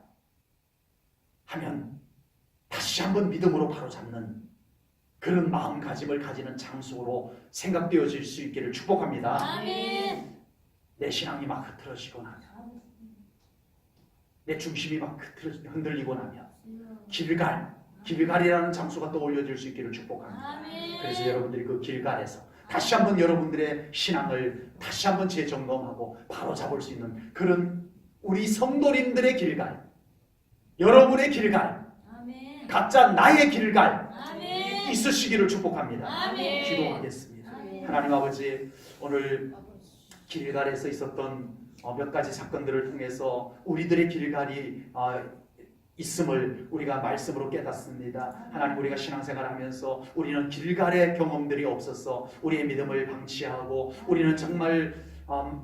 하면 다시 한번 믿음으로 바로잡는 그런 마음가짐을 가지는 장소로 생각되어질 수 있기를 축복합니다. 아멘. 내 신앙이 막 흐트러지고 나면, 내 중심이 막 흔들리고 나면 길갈이라는 장소가 떠올려질 수 있기를 축복합니다. 아멘. 그래서 여러분들이 그 길갈에서 다시 한번 여러분들의 신앙을 다시 한번 재점검하고 바로잡을 수 있는 그런 우리 성도님들의 길갈, 여러분의 길갈, 아멘. 각자 나의 길갈 아멘. 있으시기를 축복합니다. 아멘. 기도하겠습니다. 아멘. 하나님 아버지, 오늘 길갈에서 있었던 몇 가지 사건들을 통해서 우리들의 길갈이 있음을 우리가 말씀으로 깨닫습니다. 하나님, 우리가 신앙생활을 하면서 우리는 길갈의 경험들이 없어서 우리의 믿음을 방치하고 우리는 정말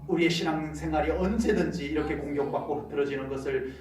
우리의 신앙생활이 언제든지 이렇게 공격받고 흐트러지는 것을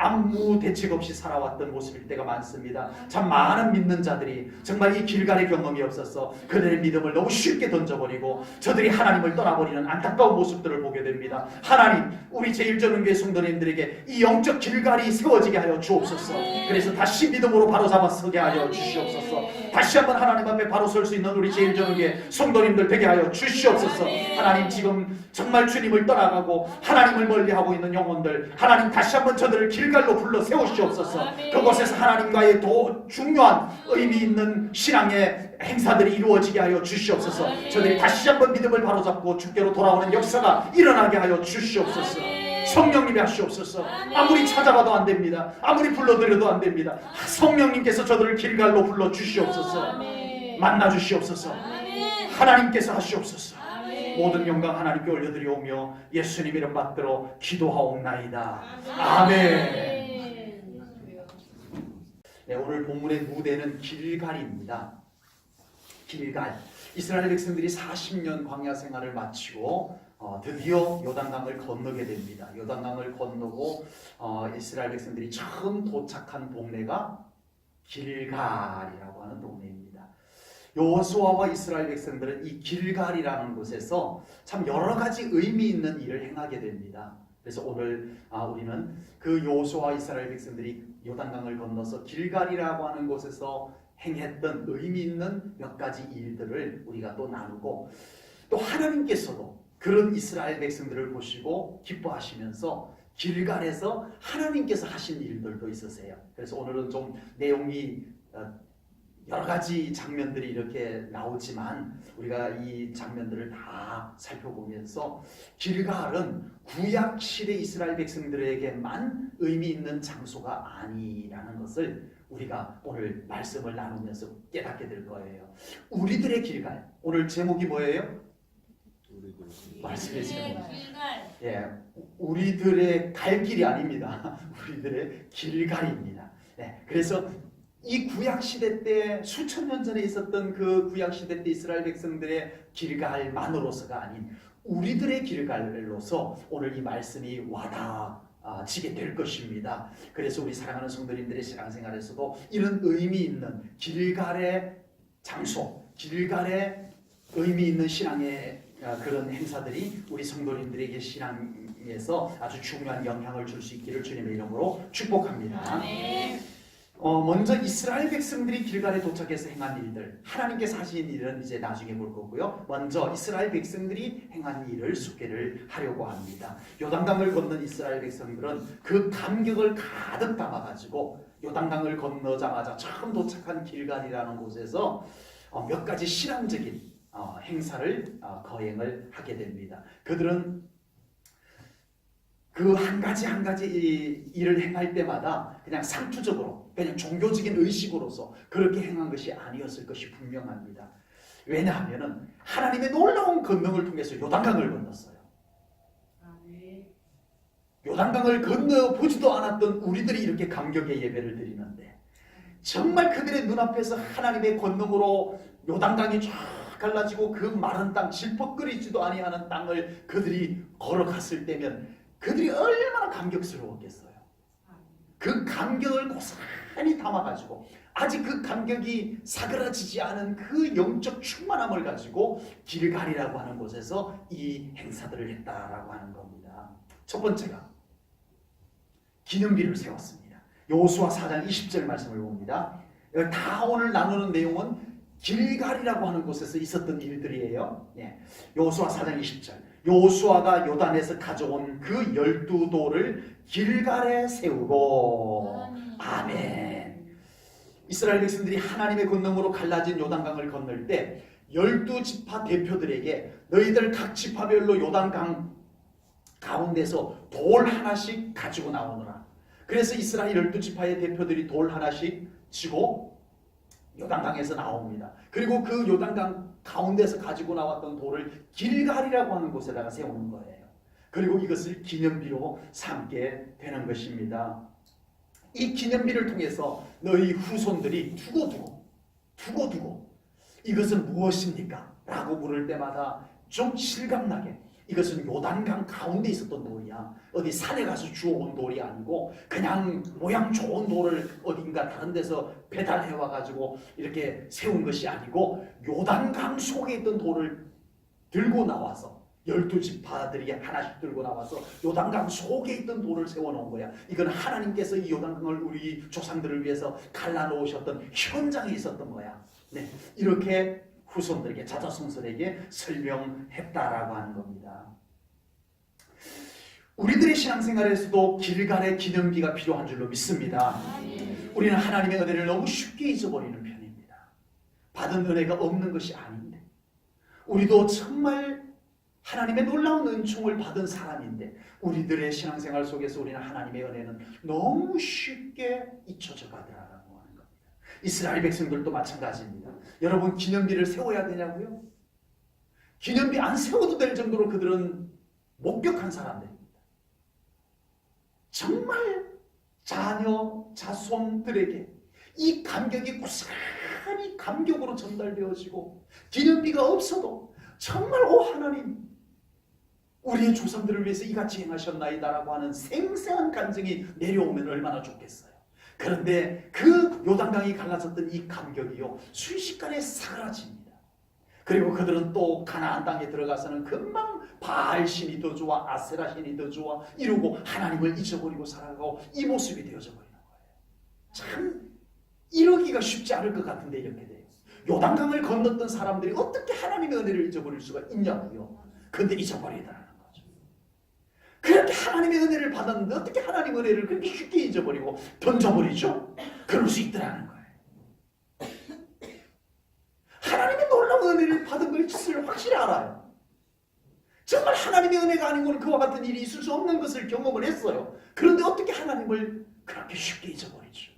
아무 대책 없이 살아왔던 모습일 때가 많습니다. 참 많은 믿는 자들이 정말 이 길갈의 경험이 없어서 그들의 믿음을 너무 쉽게 던져버리고 저들이 하나님을 떠나버리는 안타까운 모습들을 보게 됩니다. 하나님, 우리 제1전은교회 성도님들에게 이 영적 길갈이 세워지게 하여 주옵소서. 그래서 다시 믿음으로 바로잡아 서게 하여 주시옵소서. 다시 한번 하나님 앞에 바로 설 수 있는 우리 제1전은교회 성도님들 되게 하여 주시옵소서. 하나님, 지금 정말 주님을 떠나가고 하나님을 멀리하고 있는 영혼들, 하나님 다시 한번 저들을 길갈로 불러 세우시옵소서. 그곳에서 하나님과의 더 중요한 의미 있는 신앙의 행사들이 이루어지게 하여 주시옵소서. 저들이 다시 한번 믿음을 바로잡고 주께로 돌아오는 역사가 일어나게 하여 주시옵소서. 성령님이 하시옵소서. 아무리 찾아봐도 안 됩니다. 아무리 불러드려도 안 됩니다. 성령님께서 저들을 길갈로 불러 주시옵소서. 만나 주시옵소서. 하나님께서 하시옵소서. 모든 영광 하나님께 올려드리오며 예수님 이름 받들어 기도하옵나이다. 아멘. 네, 오늘 본문의 무대는 길갈입니다. 길갈. 이스라엘 백성들이 40년 광야 생활을 마치고 드디어 요단강을 건너게 됩니다. 요단강을 건너고 이스라엘 백성들이 처음 도착한 동네가 길갈이라고 하는 동네입니다. 여호수아와 이스라엘 백성들은 이 길갈이라는 곳에서 참 여러 가지 의미 있는 일을 행하게 됩니다. 그래서 오늘 우리는 그 여호수아와 이스라엘 백성들이 요단강을 건너서 길갈이라고 하는 곳에서 행했던 의미 있는 몇 가지 일들을 우리가 또 나누고, 또 하나님께서도 그런 이스라엘 백성들을 보시고 기뻐하시면서 길갈에서 하나님께서 하신 일들도 있으세요. 그래서 오늘은 좀 내용이 여러 가지 장면들이 이렇게 나오지만 우리가 이 장면들을 다 살펴보면서 길갈은 구약 시대 이스라엘 백성들에게만 의미 있는 장소가 아니라는 것을 우리가 오늘 말씀을 나누면서 깨닫게 될 거예요. 우리들의 길갈. 오늘 제목이 뭐예요? 말씀해 주세요. 길갈. 예, 우리들의 갈 길이 아닙니다. 우리들의 길갈입니다. 네, 그래서 이 구약 시대 때 수천 년 전에 있었던 그 구약 시대 때 이스라엘 백성들의 길갈만으로서가 아닌 우리들의 길갈로서 오늘 이 말씀이 와닿아지게 될 것입니다. 그래서 우리 사랑하는 성도님들의 신앙생활에서도 이런 의미 있는 길갈의 장소, 길갈의 의미 있는 신앙의 그런 행사들이 우리 성도님들에게 신앙에서 아주 중요한 영향을 줄 수 있기를 주님의 이름으로 축복합니다. 아멘. 먼저 이스라엘 백성들이 길갈에 도착해서 행한 일들, 하나님께서 하신 일은 이제 나중에 볼 거고요. 먼저 이스라엘 백성들이 행한 일을 소개를 하려고 합니다. 요단강을 건넌 이스라엘 백성들은 그 감격을 가득 담아가지고 요단강을 건너자마자 처음 도착한 길갈이라는 곳에서 몇 가지 실험적인 행사를 거행을 하게 됩니다. 그들은 그 한 가지 한 가지 일을 행할 때마다 그냥 상투적으로 그냥 종교적인 의식으로서 그렇게 행한 것이 아니었을 것이 분명합니다. 왜냐하면 하나님의 놀라운 권능을 통해서 요단강을 건넜어요. 요단강을 건너보지도 않았던 우리들이 이렇게 감격의 예배를 드리는데 정말 그들의 눈앞에서 하나님의 권능으로 요단강이 쫙 갈라지고 그 마른 땅, 질퍽거리지도 아니하는 땅을 그들이 걸어갔을 때면 그들이 얼마나 감격스러웠겠어요. 그 감격을 고스란히 담아가지고 아직 그 감격이 사그라지지 않은 그 영적 충만함을 가지고 길갈이라고 하는 곳에서 이 행사들을 했다라고 하는 겁니다. 첫 번째가 기념비를 세웠습니다. 여호수아 4장 20절 말씀을 봅니다. 다 오늘 나누는 내용은 길갈이라고 하는 곳에서 있었던 일들이에요. 여호수아 4장 20절. 여호수아가 요단에서 가져온 그 12돌을 길갈에 세우고 아멘. 이스라엘 백성들이 하나님의 권능으로 갈라진 요단강을 건널 때 12지파 대표들에게 너희들 각 지파별로 요단강 가운데서 돌 하나씩 가지고 나오느라. 그래서 이스라엘 12지파의 대표들이 돌 하나씩 지고 요단강에서 나옵니다. 그리고 그 요단강 가운데서 가지고 나왔던 돌을 길갈이라고 하는 곳에다가 세우는 거예요. 그리고 이것을 기념비로 삼게 되는 것입니다. 이 기념비를 통해서 너희 후손들이 두고두고 이것은 무엇입니까? 라고 물을 때마다 좀 실감나게 이것은 요단강 가운데 있었던 돌이야. 어디 산에 가서 주워온 돌이 아니고 그냥 모양 좋은 돌을 어딘가 다른 데서 배달해 와가지고 이렇게 세운 것이 아니고 요단강 속에 있던 돌을 들고 나와서 12지파들이 하나씩 들고 나와서 요단강 속에 있던 돌을 세워놓은 거야. 이건 하나님께서 이 요단강을 우리 조상들을 위해서 갈라놓으셨던 현장에 있었던 거야. 이렇게 후손들에게 자자손손에게 설명했다라고 하는 겁니다. 우리들의 신앙생활에서도 길갈의 기념비가 필요한 줄로 믿습니다. 우리는 하나님의 은혜를 너무 쉽게 잊어버리는 편입니다. 받은 은혜가 없는 것이 아닌데 우리도 정말 하나님의 놀라운 은총을 받은 사람인데 우리들의 신앙생활 속에서 우리는 하나님의 은혜는 너무 쉽게 잊혀져 가더라고요. 이스라엘 백성들도 마찬가지입니다. 여러분 기념비를 세워야 되냐고요? 기념비 안 세워도 될 정도로 그들은 목격한 사람들입니다. 정말 자녀, 자손들에게 이 감격이 고스란히 감격으로 전달되어지고 기념비가 없어도 정말 오 하나님 우리의 조상들을 위해서 이같이 행하셨나이다라고 하는 생생한 감정이 내려오면 얼마나 좋겠어요. 그런데 그 요단강이 갈라졌던 이 감격이요 순식간에 사라집니다. 그리고 그들은 또 가나안 땅에 들어가서는 금방 바알 신이 더 좋아 아세라 신이 더 좋아 이러고 하나님을 잊어버리고 살아가고 이 모습이 되어져 버리는 거예요. 참 이러기가 쉽지 않을 것 같은데 이렇게 돼요. 요단강을 건넜던 사람들이 어떻게 하나님의 은혜를 잊어버릴 수가 있냐고요. 근데 잊어버리더라는 거죠. 그렇게 하나님의 은혜를 받았는데 어떻게 하나님의 은혜를 그렇게 쉽게 잊어버리고 던져버리죠? 그럴 수 있더라는 거예요. 은혜를 받은 것을 확실히 알아요. 정말 하나님의 은혜가 아니고는 그와 같은 일이 있을 수 없는 것을 경험을 했어요. 그런데 어떻게 하나님을 그렇게 쉽게 잊어버리죠?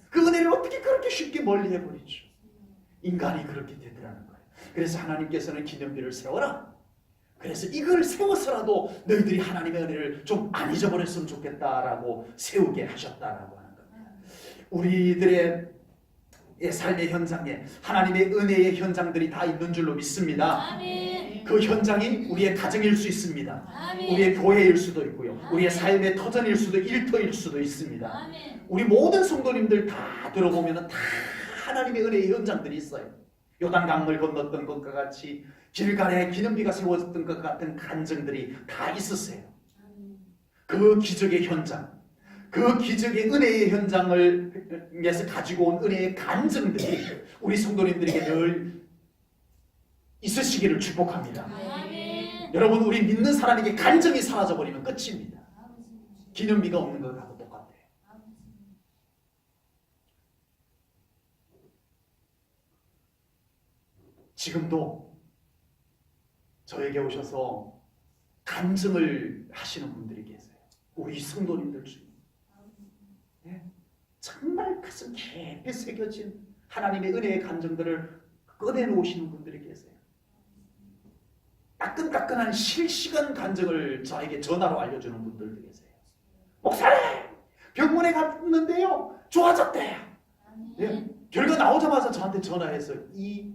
그 은혜를 어떻게 그렇게 쉽게 멀리해버리죠? 인간이 그렇게 되더라는 거예요. 그래서 하나님께서는 기념비를 세워라. 그래서 이걸 세워서라도 너희들이 하나님의 은혜를 좀 안 잊어버렸으면 좋겠다라고 세우게 하셨다라고 하는 겁니다. 우리들의 삶의 현장에 하나님의 은혜의 현장들이 다 있는 줄로 믿습니다. 아멘. 그 현장이 우리의 가정일 수 있습니다. 아멘. 우리의 교회일 수도 있고요. 우리의 아멘. 삶의 터전일 수도 일터일 수도 있습니다. 아멘. 우리 모든 성도님들 다 들어보면 다 하나님의 은혜의 현장들이 있어요. 요단강을 건넜던 것과 같이 길갈에 기념비가 세워졌던 것 같은 간증들이 다 있었어요. 그 기적의 현장, 그 기적의 은혜의 현장을에서 가지고 온 은혜의 간증들이 우리 성도님들에게 늘 있으시기를 축복합니다. 아멘. 여러분, 우리 믿는 사람에게 간증이 사라져버리면 끝입니다. 기념비가 없는 것하고 똑같아요. 지금도 저에게 오셔서 간증을 하시는 분들이 계세요. 우리 성도님들 중에. 네? 정말 가슴 깊이 새겨진 하나님의 은혜의 간증들을 꺼내놓으시는 분들이 계세요. 따끈따끈한 실시간 간증을 저에게 전화로 알려주는 분들도 계세요. 목사님! 병원에 갔는데요. 좋아졌대요. 예? 결과 나오자마자 저한테 전화해서 이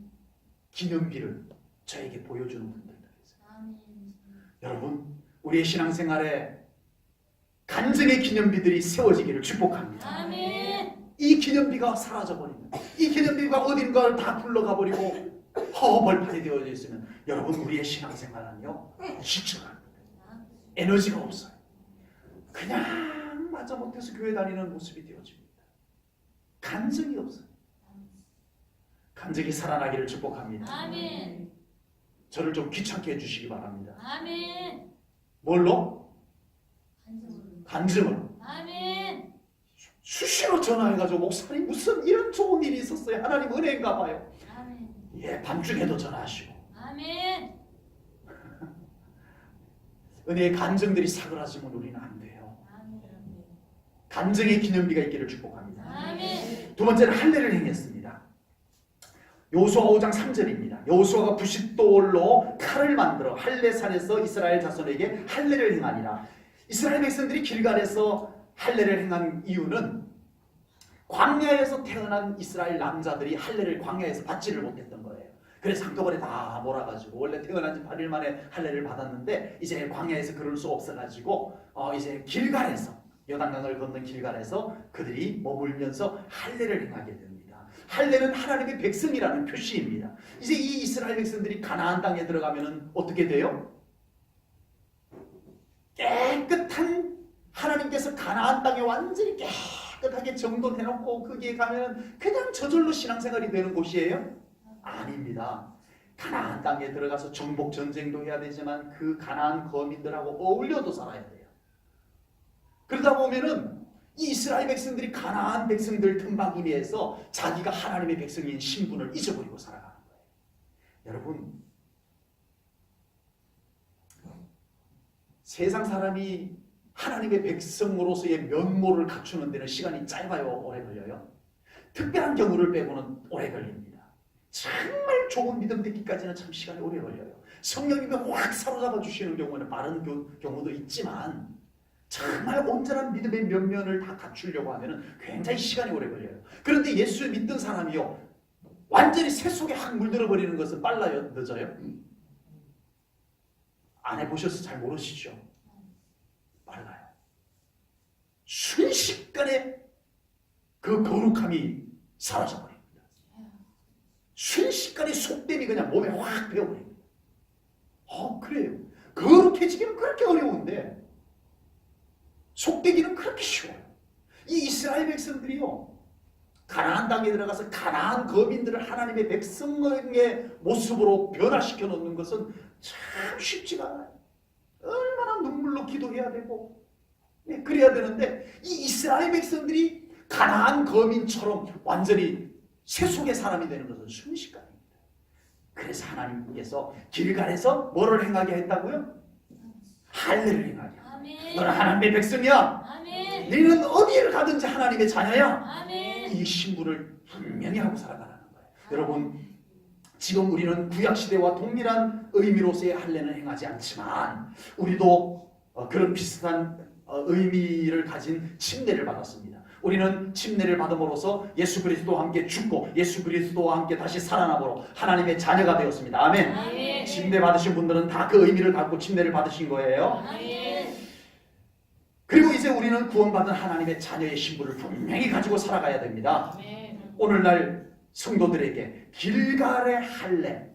기념비를 저에게 보여주는 분들도 계세요. 여러분, 우리의 신앙생활에 간증의 기념비들이 세워지기를 축복합니다. 아멘. 이 기념비가 사라져버리면, 이 기념비가 어딘가를 다 굴러가버리고 허벌판이 되어져 있으면 여러분, 우리의 신앙생활은요 지쳐갑니다. 에너지가 없어요. 그냥 마저 못해서 교회 다니는 모습이 되어집니다. 간증이 없어요. 간증이 살아나기를 축복합니다. 아멘. 저를 좀 귀찮게 해주시기 바랍니다. 아멘. 뭘로? 간증으로. 아멘. 수시로 전화해가지고 목사님 무슨 이런 좋은 일이 있었어요. 하나님 은혜인가 봐요. 아멘. 예, 밤중에도 전화하시고. 아멘. 은혜의 간증들이 사그라지면 우리는 안 돼요. 간증의 기념비가 있기를 축복합니다. 아멘. 두 번째는 할례를 행했습니다. 여호수아 5장 3절입니다. 여호수아가 부싯돌로 칼을 만들어 할례산에서 이스라엘 자손에게 할례를 행하니라. 이스라엘 백성들이 길갈에서 할례를 행한 이유는 광야에서 태어난 이스라엘 남자들이 할례를 광야에서 받지를 못했던 거예요. 그래서 한꺼번에 다 몰아가지고 원래 태어난 지 8일 만에 할례를 받았는데 이제 광야에서 그럴 수 없어가지고 이제 길갈에서 요단강을 건넌 길갈에서 그들이 머물면서 할례를 행하게 됩니다. 할례는 하나님의 백성이라는 표시입니다. 이제 이 이스라엘 백성들이 가나안 땅에 들어가면은 어떻게 돼요? 깨끗한 하나님께서 가나안 땅에 완전히 깨끗하게 정돈해놓고 거기에 가면 그냥 저절로 신앙생활이 되는 곳이에요? 아닙니다. 가나안 땅에 들어가서 정복 전쟁도 해야 되지만 그 가나안 거민들하고 어울려도 살아야 돼요. 그러다 보면은 이 이스라엘 백성들이 가나안 백성들 틈바구니에서 자기가 하나님의 백성인 신분을 잊어버리고 살아가는 거예요. 여러분, 세상 사람이 하나님의 백성으로서의 면모를 갖추는 데는 시간이 짧아요? 오래 걸려요? 특별한 경우를 빼고는 오래 걸립니다. 정말 좋은 믿음 되기까지는 참 시간이 오래 걸려요. 성령님이 확 사로잡아 주시는 경우는 빠른 경우도 있지만 정말 온전한 믿음의 면면을 다 갖추려고 하면 굉장히 시간이 오래 걸려요. 그런데 예수를 믿던 사람이요 완전히 새 속에 확 물들어 버리는 것은 빨라요? 늦어요? 안 해보셔서 잘 모르시죠? 빨라요. 순식간에 그 거룩함이 사라져버립니다. 순식간에 속됨이 그냥 몸에 확 배어버립니다. 그래요. 거룩해지기는 그렇게 어려운데 속되기는 그렇게 쉬워요. 이 이스라엘 백성들이요 가나안 땅에 들어가서 가나안 거민들을 하나님의 백성의 모습으로 변화시켜 놓는 것은 참 쉽지가 않아요. 얼마나 눈물로 기도해야 되고 그래야 되는데 이 이스라엘 백성들이 가나안 거민처럼 완전히 새 속의 사람이 되는 것은 순식간입니다. 그래서 하나님께서 길갈에서 뭐를 행하게 했다고요? 할례를 행하게. 아멘. 너는 하나님의 백성이야. 아멘. 너는 어디를 가든지 하나님의 자녀야. 아멘. 이 신분을 분명히 하고 살아가라는 거예요. 여러분, 지금 우리는 구약시대와 동일한 의미로서의 할례는 행하지 않지만 우리도 그런 비슷한 의미를 가진 침례를 받았습니다. 우리는 침례를 받음으로써 예수 그리스도와 함께 죽고 예수 그리스도와 함께 다시 살아남으로 하나님의 자녀가 되었습니다. 아멘. 아멘. 침례 받으신 분들은 다 그 의미를 갖고 침례를 받으신 거예요. 아멘. 그리고 이제 우리는 구원받은 하나님의 자녀의 신분을 분명히 가지고 살아가야 됩니다. 아멘. 오늘날 성도들에게 길갈의 할례는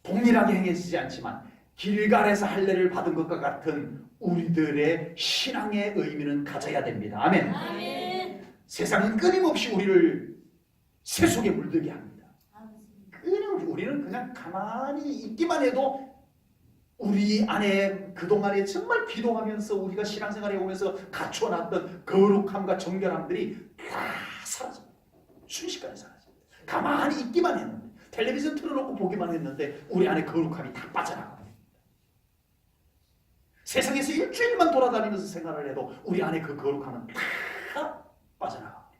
동일하게 행해지지 않지만 길갈에서 할례를 받은 것과 같은 우리들의 신앙의 의미는 가져야 됩니다. 아멘. 아멘. 세상은 끊임없이 우리를 세속에 물들게 합니다. 끊임없이 우리는 그냥 가만히 있기만 해도 우리 안에 그동안에 정말 기도하면서 우리가 신앙생활에 오면서 갖춰놨던 거룩함과 정결함들이 다 사라집니다. 순식간에 사라집니다. 가만히 있기만 했는데 텔레비전 틀어놓고 보기만 했는데 우리 안에 거룩함이 다 빠져나갑니다. 세상에서 일주일만 돌아다니면서 생활을 해도 우리 안에 그 거룩함은 다 빠져나갑니다.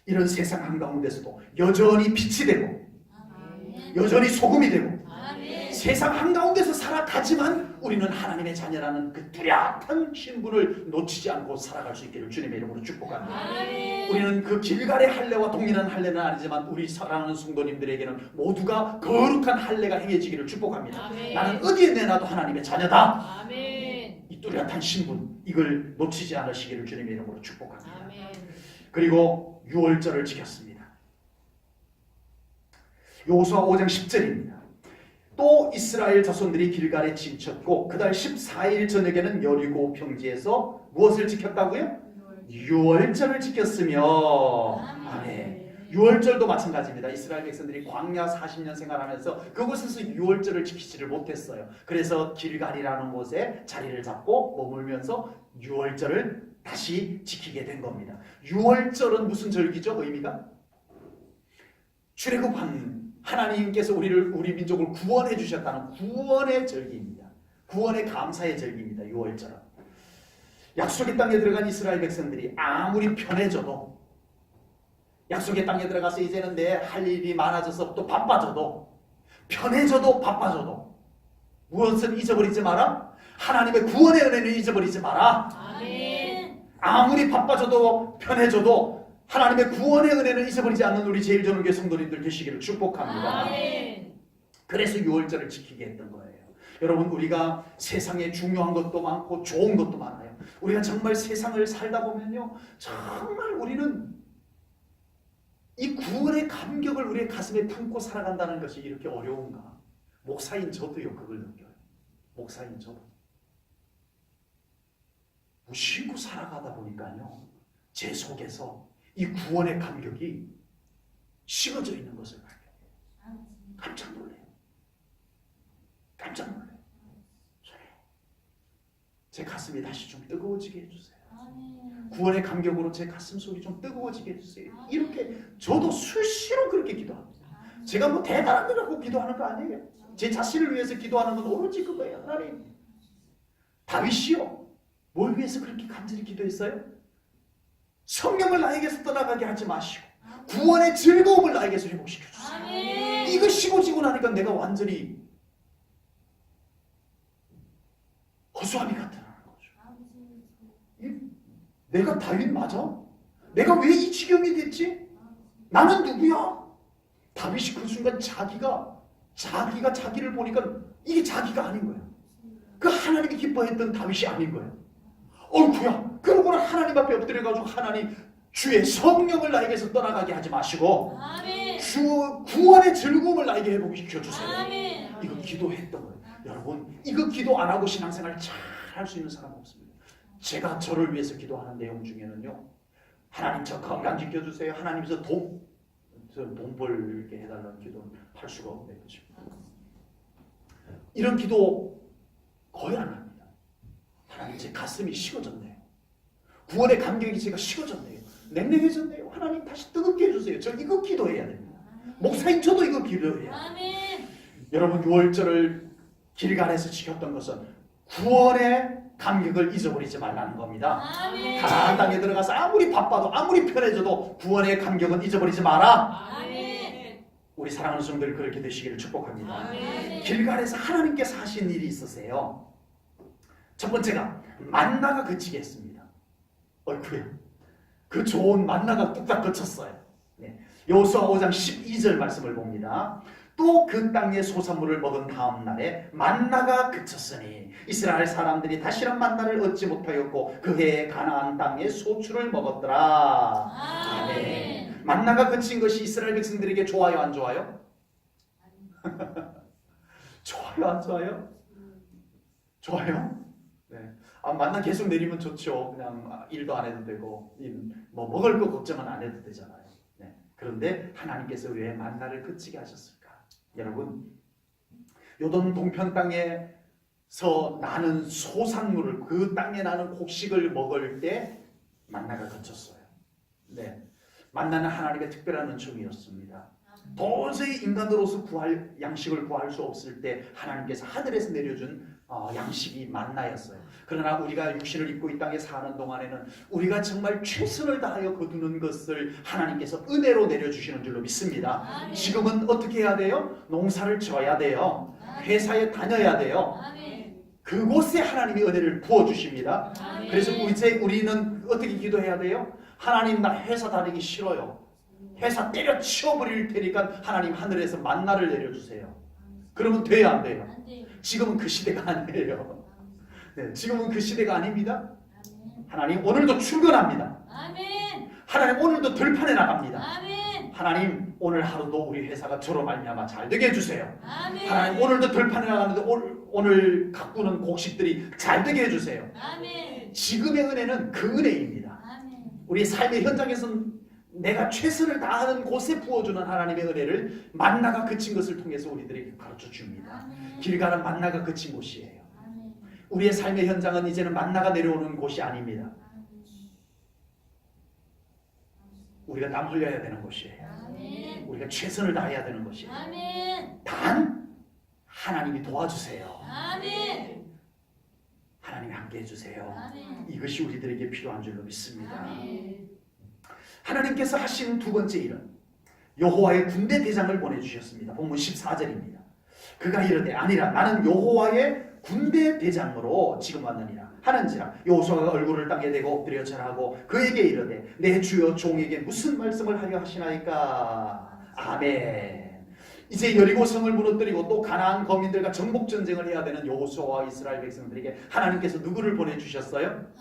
이런 세상 한가운데서도 여전히 빛이 되고 아멘. 여전히 소금이 되고 아멘. 세상 한가운데서 살아가지만 우리는 하나님의 자녀라는 그 뚜렷한 신분을 놓치지 않고 살아갈 수 있기를 주님의 이름으로 축복합니다. 아멘. 우리는 그 길갈의 할례와 동일한 할례는 아니지만 우리 사랑하는 성도님들에게는 모두가 거룩한 할례가 행해지기를 축복합니다. 아멘. 나는 어디에 내놔도 하나님의 자녀다. 아멘. 이 뚜렷한 신분 이걸 놓치지 않으시기를 주님의 이름으로 축복합니다. 아멘. 그리고 유월절을 지켰습니다. 여호수아 5장 10절입니다. 또 이스라엘 자손들이 길갈에 진쳤고 그달 14일 저녁에는 여리고 평지에서 무엇을 지켰다고요? 유월절을 지켰으며 아멘. 유월절도 마찬가지입니다. 이스라엘 백성들이 광야 40년 생활하면서 그곳에서 유월절을 지키지를 못했어요. 그래서 길갈이라는 곳에 자리를 잡고 머물면서 유월절을 다시 지키게 된 겁니다. 유월절은 무슨 절기죠? 의미가? 출애굽한 하나님께서 우리 민족을 구원해 주셨다는 구원의 절기입니다. 구원의 감사의 절기입니다. 유월절은. 약속의 땅에 들어간 이스라엘 백성들이 아무리 편해져도 약속의 땅에 들어가서 이제는 내 할 일이 많아져서 또 바빠져도 편해져도 바빠져도 무엇은 잊어버리지 마라? 하나님의 구원의 은혜는 잊어버리지 마라. 아멘. 아무리 바빠져도 편해져도 하나님의 구원의 은혜는 잊어버리지 않는 우리 제일전원교회 성도님들 되시기를 축복합니다. 아멘. 그래서 유월절을 지키게 했던 거예요. 여러분, 우리가 세상에 중요한 것도 많고 좋은 것도 많아요. 우리가 정말 세상을 살다 보면요, 정말 우리는 이 구원의 감격을 우리의 가슴에 품고 살아간다는 것이 이렇게 어려운가? 목사인 저도요, 그걸 느껴요. 목사인 저도. 무심코 살아가다 보니까요, 제 속에서 이 구원의 감격이 식어져 있는 것을 발견해요. 깜짝 놀래요. 깜짝 놀래요. 제 가슴이 다시 좀 뜨거워지게 해주세요. 구원의 감격으로 제 가슴 속이 좀 뜨거워지게 해주세요. 이렇게 저도 수시로 그렇게 기도합니다. 제가 뭐 대단한 거라고 기도하는 거 아니에요. 제 자신을 위해서 기도하는 건 오로지 그거예요. 하나님, 다윗이요, 뭘 위해서 그렇게 간절히 기도했어요? 성령을 나에게서 떠나가게 하지 마시고 구원의 즐거움을 나에게서 회복시켜 주세요. 아멘. 이거 식어지고 나니까 내가 완전히 허수아비 같아라는 거죠. 내가 다윗 맞아? 내가 왜 이 지경이 됐지? 나는 누구야? 다윗이 그 순간 자기가 자기를 보니까 이게 자기가 아닌 거야. 그 하나님이 기뻐했던 다윗이 아닌 거야. 어이구야. 그러고는 하나님 앞에 엎드려가지고 하나님, 주의 성령을 나에게서 떠나가게 하지 마시고 아멘. 주 구원의 즐거움을 나에게 회복시켜 주세요. 아멘. 이거 기도했던 거예요. 여러분, 이거 기도 안 하고 신앙생활 잘 할 수 있는 사람은 없습니다. 제가 저를 위해서 기도하는 내용 중에는요, 하나님 저 건강 지켜주세요. 하나님 저 돈 벌게 해달라는 기도는 할 수가 없네요. 이런 기도 거의 안 합니다. 하나님, 제 가슴이 식어졌네요. 구원의 감격이 제가 식어졌네요. 냉랭해졌네요. 하나님 다시 뜨겁게 해주세요. 저 이거 기도해야 됩니다. 목사님 저도 이거 기도해야 돼요. 아멘. 여러분 6월절을 길갈에서 지켰던 것은 구원의 감격을 잊어버리지 말라는 겁니다. 아멘. 가나안 땅에 들어가서 아무리 바빠도 아무리 편해져도 구원의 감격은 잊어버리지 마라. 아멘. 우리 사랑하는 성도들 그렇게 되시기를 축복합니다. 아멘. 길갈에서 하나님께서 하신 일이 있으세요. 첫 번째가 만나가 그치게 했습니다. 어이쿠야, 그 좋은 만나가 뚝딱 그쳤어요. 네. 여호수아 5장 12절 말씀을 봅니다. 또 그 땅의 소산물을 먹은 다음 날에 만나가 그쳤으니 이스라엘 사람들이 다시는 만나를 얻지 못하였고 그 해에 가나안 땅의 소출을 먹었더라. 아멘. 만나가 그친 것이 이스라엘 백성들에게 좋아요, 안 좋아요? 좋아요, 안 좋아요? 좋아요? 네. 만나 계속 내리면 좋죠. 그냥 일도 안 해도 되고 뭐 먹을 거 걱정은 안 해도 되잖아요. 네. 그런데 하나님께서 왜 만나를 그치게 하셨을까? 여러분, 요돈 동편 땅에서 나는 소산물을, 그 땅에 나는 곡식을 먹을 때 만나가 그쳤어요. 네. 만나는 하나님의 특별한 은총이었습니다. 도저히 인간으로서 양식을 구할 수 없을 때 하나님께서 하늘에서 내려준 양식이 만나였어요. 그러나 우리가 육신을 입고 이 땅에 사는 동안에는 우리가 정말 최선을 다하여 거두는 것을 하나님께서 은혜로 내려주시는 줄로 믿습니다. 아멘. 지금은 어떻게 해야 돼요? 농사를 져야 돼요. 회사에 다녀야 돼요. 아멘. 그곳에 하나님이 은혜를 부어주십니다. 아멘. 그래서 이제 우리는 어떻게 기도해야 돼요? 하나님, 나 회사 다니기 싫어요. 회사 때려치워버릴 테니까 하나님 하늘에서 만나를 내려주세요. 그러면 돼야 안 돼요? 안 돼요. 지금은 그 시대가 아니에요. 네, 지금은 그 시대가 아닙니다. 아멘. 하나님 오늘도 출근합니다. 아멘. 하나님 오늘도 들판에 나갑니다. 아멘. 하나님 오늘 하루도 우리 회사가 저로 말미암아 잘 되게 해주세요. 아멘. 하나님 오늘도 들판에 나가는데 오늘 가꾸는 곡식들이 잘 되게 해주세요. 아멘. 지금의 은혜는 그 은혜입니다. 아멘. 우리 삶의 현장에서는 내가 최선을 다하는 곳에 부어주는 하나님의 은혜를 만나가 그친 것을 통해서 우리들에게 가르쳐 줍니다. 아멘. 길가는 만나가 그친 곳이에요. 아멘. 우리의 삶의 현장은 이제는 만나가 내려오는 곳이 아닙니다. 우리가 땀 흘려야 되는 곳이에요. 아멘. 우리가 최선을 다해야 되는 곳이에요. 아멘. 단 하나님이 도와주세요. 아멘. 하나님이 함께 해주세요. 아멘. 이것이 우리들에게 필요한 줄로 믿습니다. 아멘. 하나님께서 하신 두 번째 일은 여호와의 군대 대장을 보내주셨습니다. 본문 14절입니다. 그가 이르되 아니라 나는 여호와의 군대 대장으로 지금 왔느니라 하는지라. 여호수아가 얼굴을 땅에 대고 엎드려 절하고 그에게 이르되 내 주여 종에게 무슨 말씀을 하려 하시나이까. 아멘. 이제 여리고 성을 무너뜨리고 또 가나안 거민들과 정복 전쟁을 해야 되는 여호수아와 이스라엘 백성들에게 하나님께서 누구를 보내주셨어요?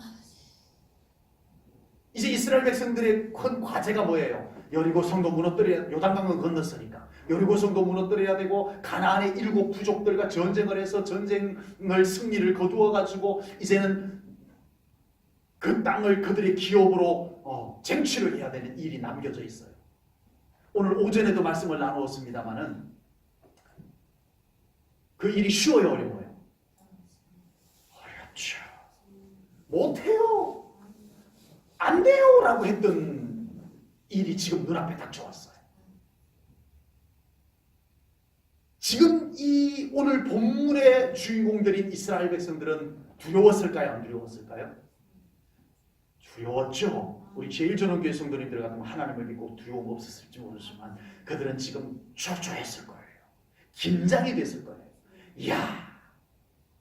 이제 이스라엘 백성들의 큰 과제가 뭐예요? 여리고 성도 무너뜨려야, 요단강을 건넜으니까 여리고 성도 무너뜨려야 되고 가나안의 7 부족들과 전쟁을 해서 전쟁을 승리를 거두어 가지고 이제는 그 땅을 그들의 기업으로 쟁취를 해야 되는 일이 남겨져 있어요. 오늘 오전에도 말씀을 나누었습니다마는 그 일이 쉬워요, 어려워요? 어렵죠. 못해요. 안 돼요 라고 했던 일이 지금 눈앞에 닥쳐왔어요. 지금 이 오늘 본문의 주인공들인 이스라엘 백성들은 두려웠을까요? 안 두려웠을까요? 두려웠죠. 우리 제1전원교회 성도님들 같은 하나님을 믿고 두려움 없었을지 모르지만 그들은 지금 초조했을 거예요. 긴장이 됐을 거예요. 이야,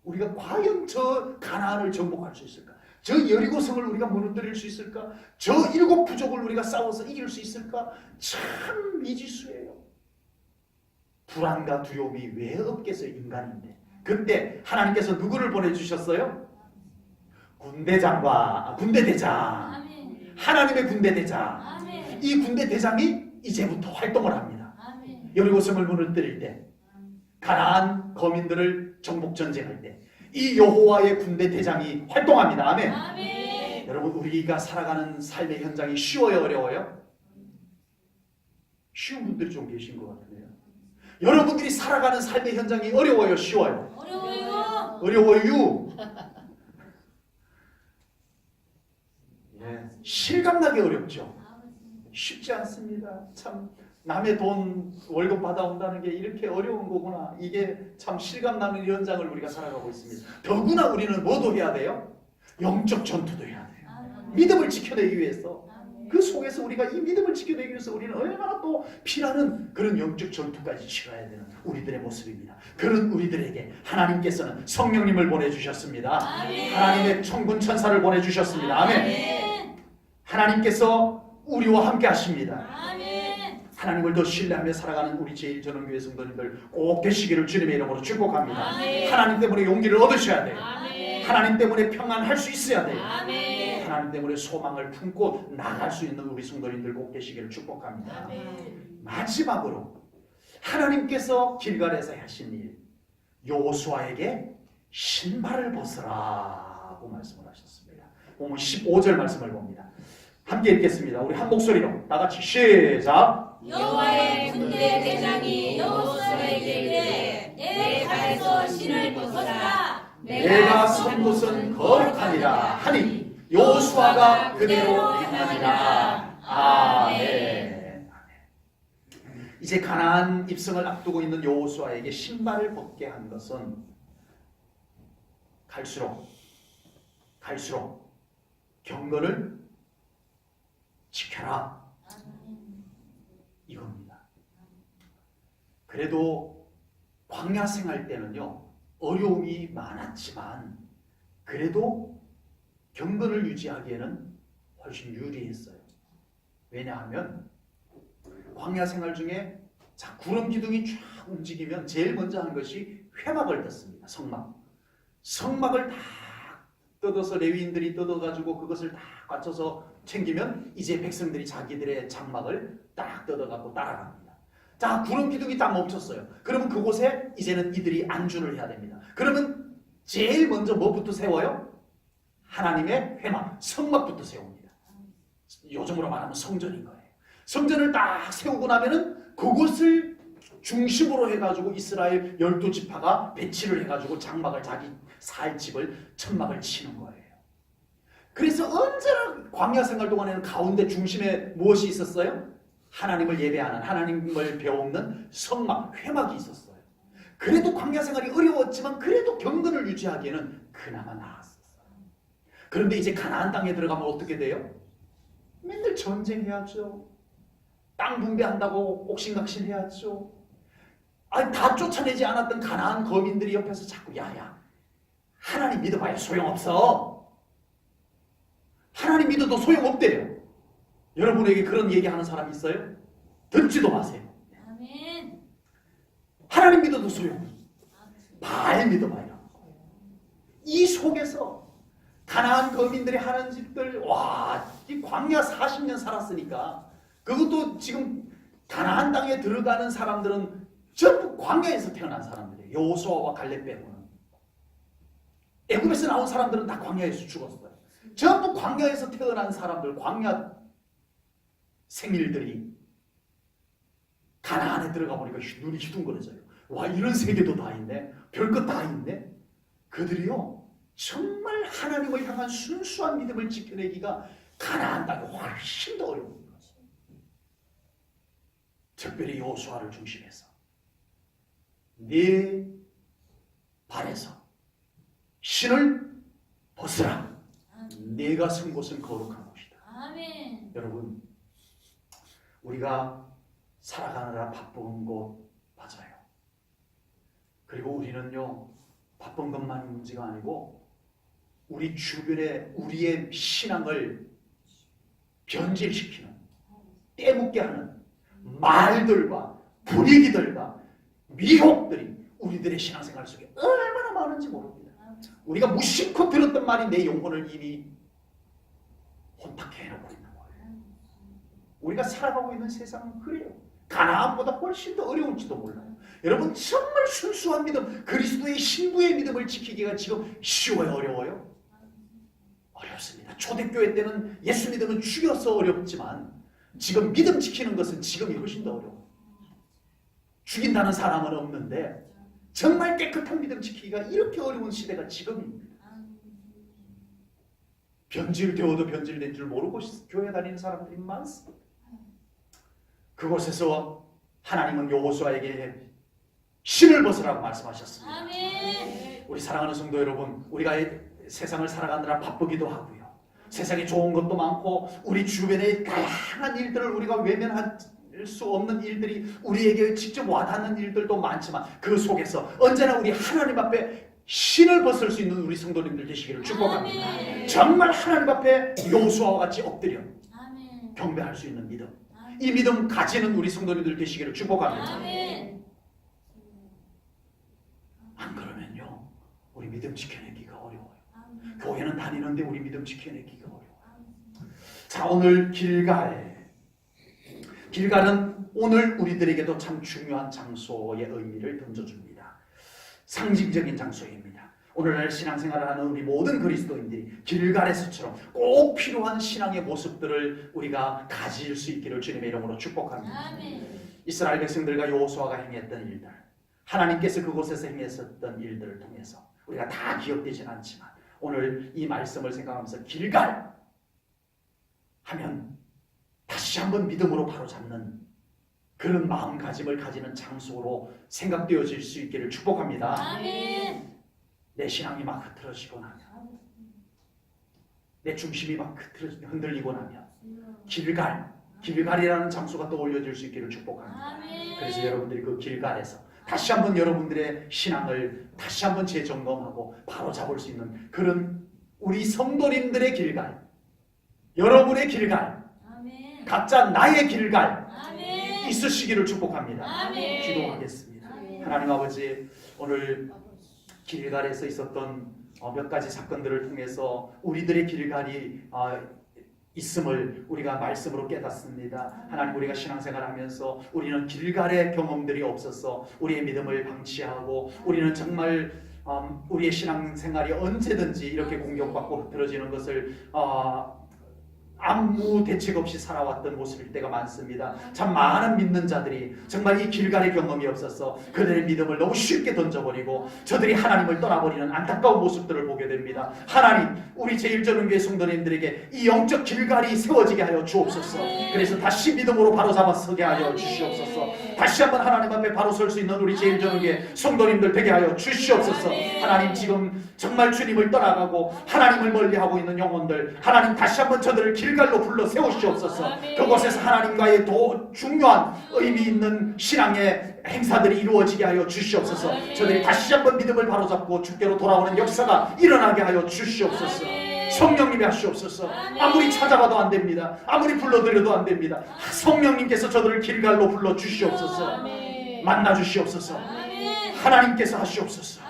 우리가 과연 저 가나안을 정복할 수 있을까? 저 여리고성을 우리가 무너뜨릴 수 있을까? 저 7 부족을 우리가 싸워서 이길 수 있을까? 참 미지수예요. 불안과 두려움이 왜 없겠어요, 인간인데. 그때 하나님께서 누구를 보내주셨어요? 군대대장, 아멘. 하나님의 군대대장. 아멘. 이 군대대장이 이제부터 활동을 합니다. 아멘. 여리고성을 무너뜨릴 때, 가나안 거민들을 정복 전쟁할 때 이 여호와의 군대 대장이 활동합니다. 아멘. 아멘. 여러분, 우리가 살아가는 삶의 현장이 쉬워요, 어려워요? 쉬운 분들이 좀 계신 것 같은데요. 여러분들이 살아가는 삶의 현장이 어려워요, 쉬워요? 어려워요. 어려워요. 예, 실감나게 어렵죠. 쉽지 않습니다. 참 남의 돈 월급 받아온다는 게 이렇게 어려운 거구나. 이게 참 실감나는 현장을 우리가 살아가고 있습니다. 더구나 우리는 뭐도 해야 돼요? 영적 전투도 해야 돼요. 믿음을 지켜내기 위해서. 그 속에서 우리가 이 믿음을 지켜내기 위해서 우리는 얼마나 또 피나는 그런 영적 전투까지 치러야 되는 우리들의 모습입니다. 그런 우리들에게 하나님께서는 성령님을 보내주셨습니다. 하나님의 천군 천사를 보내주셨습니다. 아멘. 하나님께서 우리와 함께 하십니다. 하나님을 더 신뢰하며 살아가는 우리 제1전원교회 성도님들 꼭 되시기를 주님의 이름으로 축복합니다. 하나님 때문에 용기를 얻으셔야 돼요. 하나님 때문에 평안할 수 있어야 돼요. 하나님 때문에 소망을 품고 나갈 수 있는 우리 성도님들 꼭 되시기를 축복합니다. 마지막으로 하나님께서 길갈에서 하신 일, 여호수아에게 신발을 벗으라고 말씀을 하셨습니다. 보면 15절 말씀을 봅니다. 함께 읽겠습니다. 우리 한 목소리로 다 같이 시작. 여호와의 군대 대장이 여호수아에게 이르되 내 발에서 신을 벗어라. 내가 선 곳은 거룩하니라 하니 여호수아가 그대로 행하니라. 아멘. 이제 가나안 입성을 앞두고 있는 여호수아에게 신발을 벗게 한 것은 갈수록 경건을 지켜라 이겁니다. 그래도 광야 생활 때는요 어려움이 많았지만 그래도 경건을 유지하기에는 훨씬 유리했어요. 왜냐하면 광야 생활 중에 자, 구름 기둥이 쫙 움직이면 제일 먼저 한 것이 회막을 떴습니다. 성막을 다 뜯어서 레위인들이 뜯어가지고 그것을 다 갖춰서 챙기면 이제 백성들이 자기들의 장막을 딱 뜯어갖고 따라갑니다. 자, 구름 기둥이 딱 멈췄어요. 그러면 그곳에 이제는 이들이 안주를 해야 됩니다. 그러면 제일 먼저 뭐부터 세워요? 하나님의 회막, 성막부터 세웁니다. 요즘으로 말하면 성전인 거예요. 성전을 딱 세우고 나면은 그곳을 중심으로 해가지고 이스라엘 12지파가 배치를 해가지고 장막을 자기 살 집을 천막을 치는 거예요. 그래서 언제나 광야 생활 동안에는 가운데 중심에 무엇이 있었어요? 하나님을 예배하는, 하나님을 배우는 성막, 회막이 있었어요. 그래도 광야 생활이 어려웠지만 그래도 경건을 유지하기에는 그나마 나았어요. 그런데 이제 가나안 땅에 들어가면 어떻게 돼요? 맨날 전쟁해야죠. 땅 분배한다고 옥신각신해야죠. 아니, 다 쫓아내지 않았던 가나안 거민들이 옆에서 자꾸 야야 하나님 믿어봐야 소용없어. 하나님 믿어도 소용없대요. 여러분에게 그런 얘기하는 사람이 있어요? 듣지도 마세요. 아멘. 하나님 믿어도 소용없어. 바알 믿어봐요. 이 속에서 가나안 거민들이 하는 짓들, 와, 이 광야 40년 살았으니까 그것도 지금 가나안 땅에 들어가는 사람들은 전부 광야에서 태어난 사람들이에요. 여호수아와 갈렙 빼고는. 애굽에서 나온 사람들은 다 광야에서 죽었어요. 전부 광야에서 태어난 사람들, 광야 생일들이 가나안에 들어가 보니까 눈이 휘둥그레져요. 와, 이런 세계도 다 있네. 별것 다 있네. 그들이요 정말 하나님을 향한 순수한 믿음을 지켜내기가 가나안 땅이 훨씬 더 어려운 거죠. 특별히 여호수아를 중심해서 네 발에서 신을 벗으라. 네가 선 곳은 거룩한 곳이다. 아멘. 여러분, 우리가 살아가느라 바쁜 곳 맞아요. 그리고 우리는요 바쁜 것만이 문제가 아니고 우리 주변에 우리의 신앙을 변질시키는, 떼묻게 하는 말들과 분위기들과 미혹들이 우리들의 신앙생활 속에 얼마나 많은지 모릅니다. 우리가 무심코 들었던 말이 내 영혼을 이미 혼탁해 해버리는 거예요. 우리가 살아가고 있는 세상은 그래요. 가나안보다 훨씬 더 어려울지도 몰라요. 여러분, 정말 순수한 믿음, 그리스도의 신부의 믿음을 지키기가 지금 쉬워요, 어려워요? 어렵습니다. 초대교회 때는 예수 믿음은 죽여서 어렵지만 지금 믿음 지키는 것은 지금이 훨씬 더 어려워요. 죽인다는 사람은 없는데 정말 깨끗한 믿음 지키기가 이렇게 어려운 시대가 지금입니다. 변질되어도 변질된 줄 모르고 교회 다니는 사람들이 많습니다. 그곳에서 하나님은 여호수아에게 신을 벗으라고 말씀하셨습니다. 아멘. 우리 사랑하는 성도 여러분, 우리가 세상을 살아가느라 바쁘기도 하고요. 세상에 좋은 것도 많고 우리 주변에 다양한 일들을 우리가 외면할 수 없는 일들이 우리에게 직접 와닿는 일들도 많지만 그 속에서 언제나 우리 하나님 앞에 신을 벗을 수 있는 우리 성도님들 되시기를 축복합니다. 아멘. 정말 하나님 앞에 여호수아와 같이 엎드려 아멘. 경배할 수 있는 믿음, 아멘. 이 믿음 가지는 우리 성도님들 되시기를 축복합니다. 아멘. 안 그러면요 우리 믿음 지켜내기가 어려워요. 아멘. 교회는 다니는데 우리 믿음 지켜내기가 어려워요. 아멘. 자, 오늘 길갈은 오늘 우리들에게도 참 중요한 장소의 의미를 던져줍니다. 상징적인 장소입니다. 오늘날 신앙생활을 하는 우리 모든 그리스도인들이 길갈에서처럼 꼭 필요한 신앙의 모습들을 우리가 가질 수 있기를 주님의 이름으로 축복합니다. 아멘. 이스라엘 백성들과 여호수아가 행했던 일들, 하나님께서 그곳에서 행했었던 일들을 통해서 우리가 다 기억되진 않지만 오늘 이 말씀을 생각하면서 길갈 하면 다시 한번 믿음으로 바로잡는 그런 마음가짐을 가지는 장소로 생각되어질 수 있기를 축복합니다. 아멘. 내 신앙이 막 흐트러지고 나면, 내 중심이 막 흔들리고 나면 길갈이라는 장소가 떠올려질 수 있기를 축복합니다. 아멘. 그래서 여러분들이 그 길갈에서 다시 한번 여러분들의 신앙을 다시 한번 재점검하고 바로잡을 수 있는 그런 우리 성도님들의 길갈, 여러분의 길갈, 아멘. 각자 나의 길갈 아멘. 있으시기를 축복합니다. 아멘. 기도하겠습니다. 아멘. 하나님 아버지, 오늘 길갈에서 있었던 몇 가지 사건들을 통해서 우리들의 길갈이 있음을 우리가 말씀으로 깨닫습니다. 하나님, 우리가 신앙생활하면서 우리는 길갈의 경험들이 없어서 우리의 믿음을 방치하고 우리는 정말 우리의 신앙생활이 언제든지 이렇게 공격받고 흐트러지는 것을 아무 대책 없이 살아왔던 모습일 때가 많습니다. 참 많은 믿는 자들이 정말 이 길갈의 경험이 없어서 그들의 믿음을 너무 쉽게 던져버리고 저들이 하나님을 떠나버리는 안타까운 모습들을 보게 됩니다. 하나님, 우리 제1전은교회 성도님들에게 이 영적 길갈이 세워지게 하여 주옵소서. 그래서 다시 믿음으로 바로잡아 서게 하여 주시옵소서. 다시 한번 하나님 앞에 바로 설 수 있는 우리 제1전은교회 성도님들 되게 하여 주시옵소서. 하나님, 지금 정말 주님을 떠나가고 하나님을 멀리하고 있는 영혼들, 하나님 다시 한번 저들을 길갈로 불러 세우시옵소서. 그곳에서 하나님과의 더 중요한 의미 있는 신앙의 행사들이 이루어지게 하여 주시옵소서. 저들이 다시 한번 믿음을 바로잡고 주께로 돌아오는 역사가 일어나게 하여 주시옵소서. 성령님이 하시옵소서. 아무리 찾아봐도 안 됩니다. 아무리 불러드려도 안 됩니다. 성령님께서 저들을 길갈로 불러 주시옵소서. 만나 주시옵소서. 하나님께서 하시옵소서.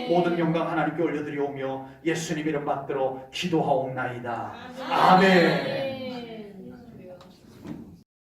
모든 영광 하나님께 올려드리오며 예수님 이름 받들어 기도하옵나이다. 아멘.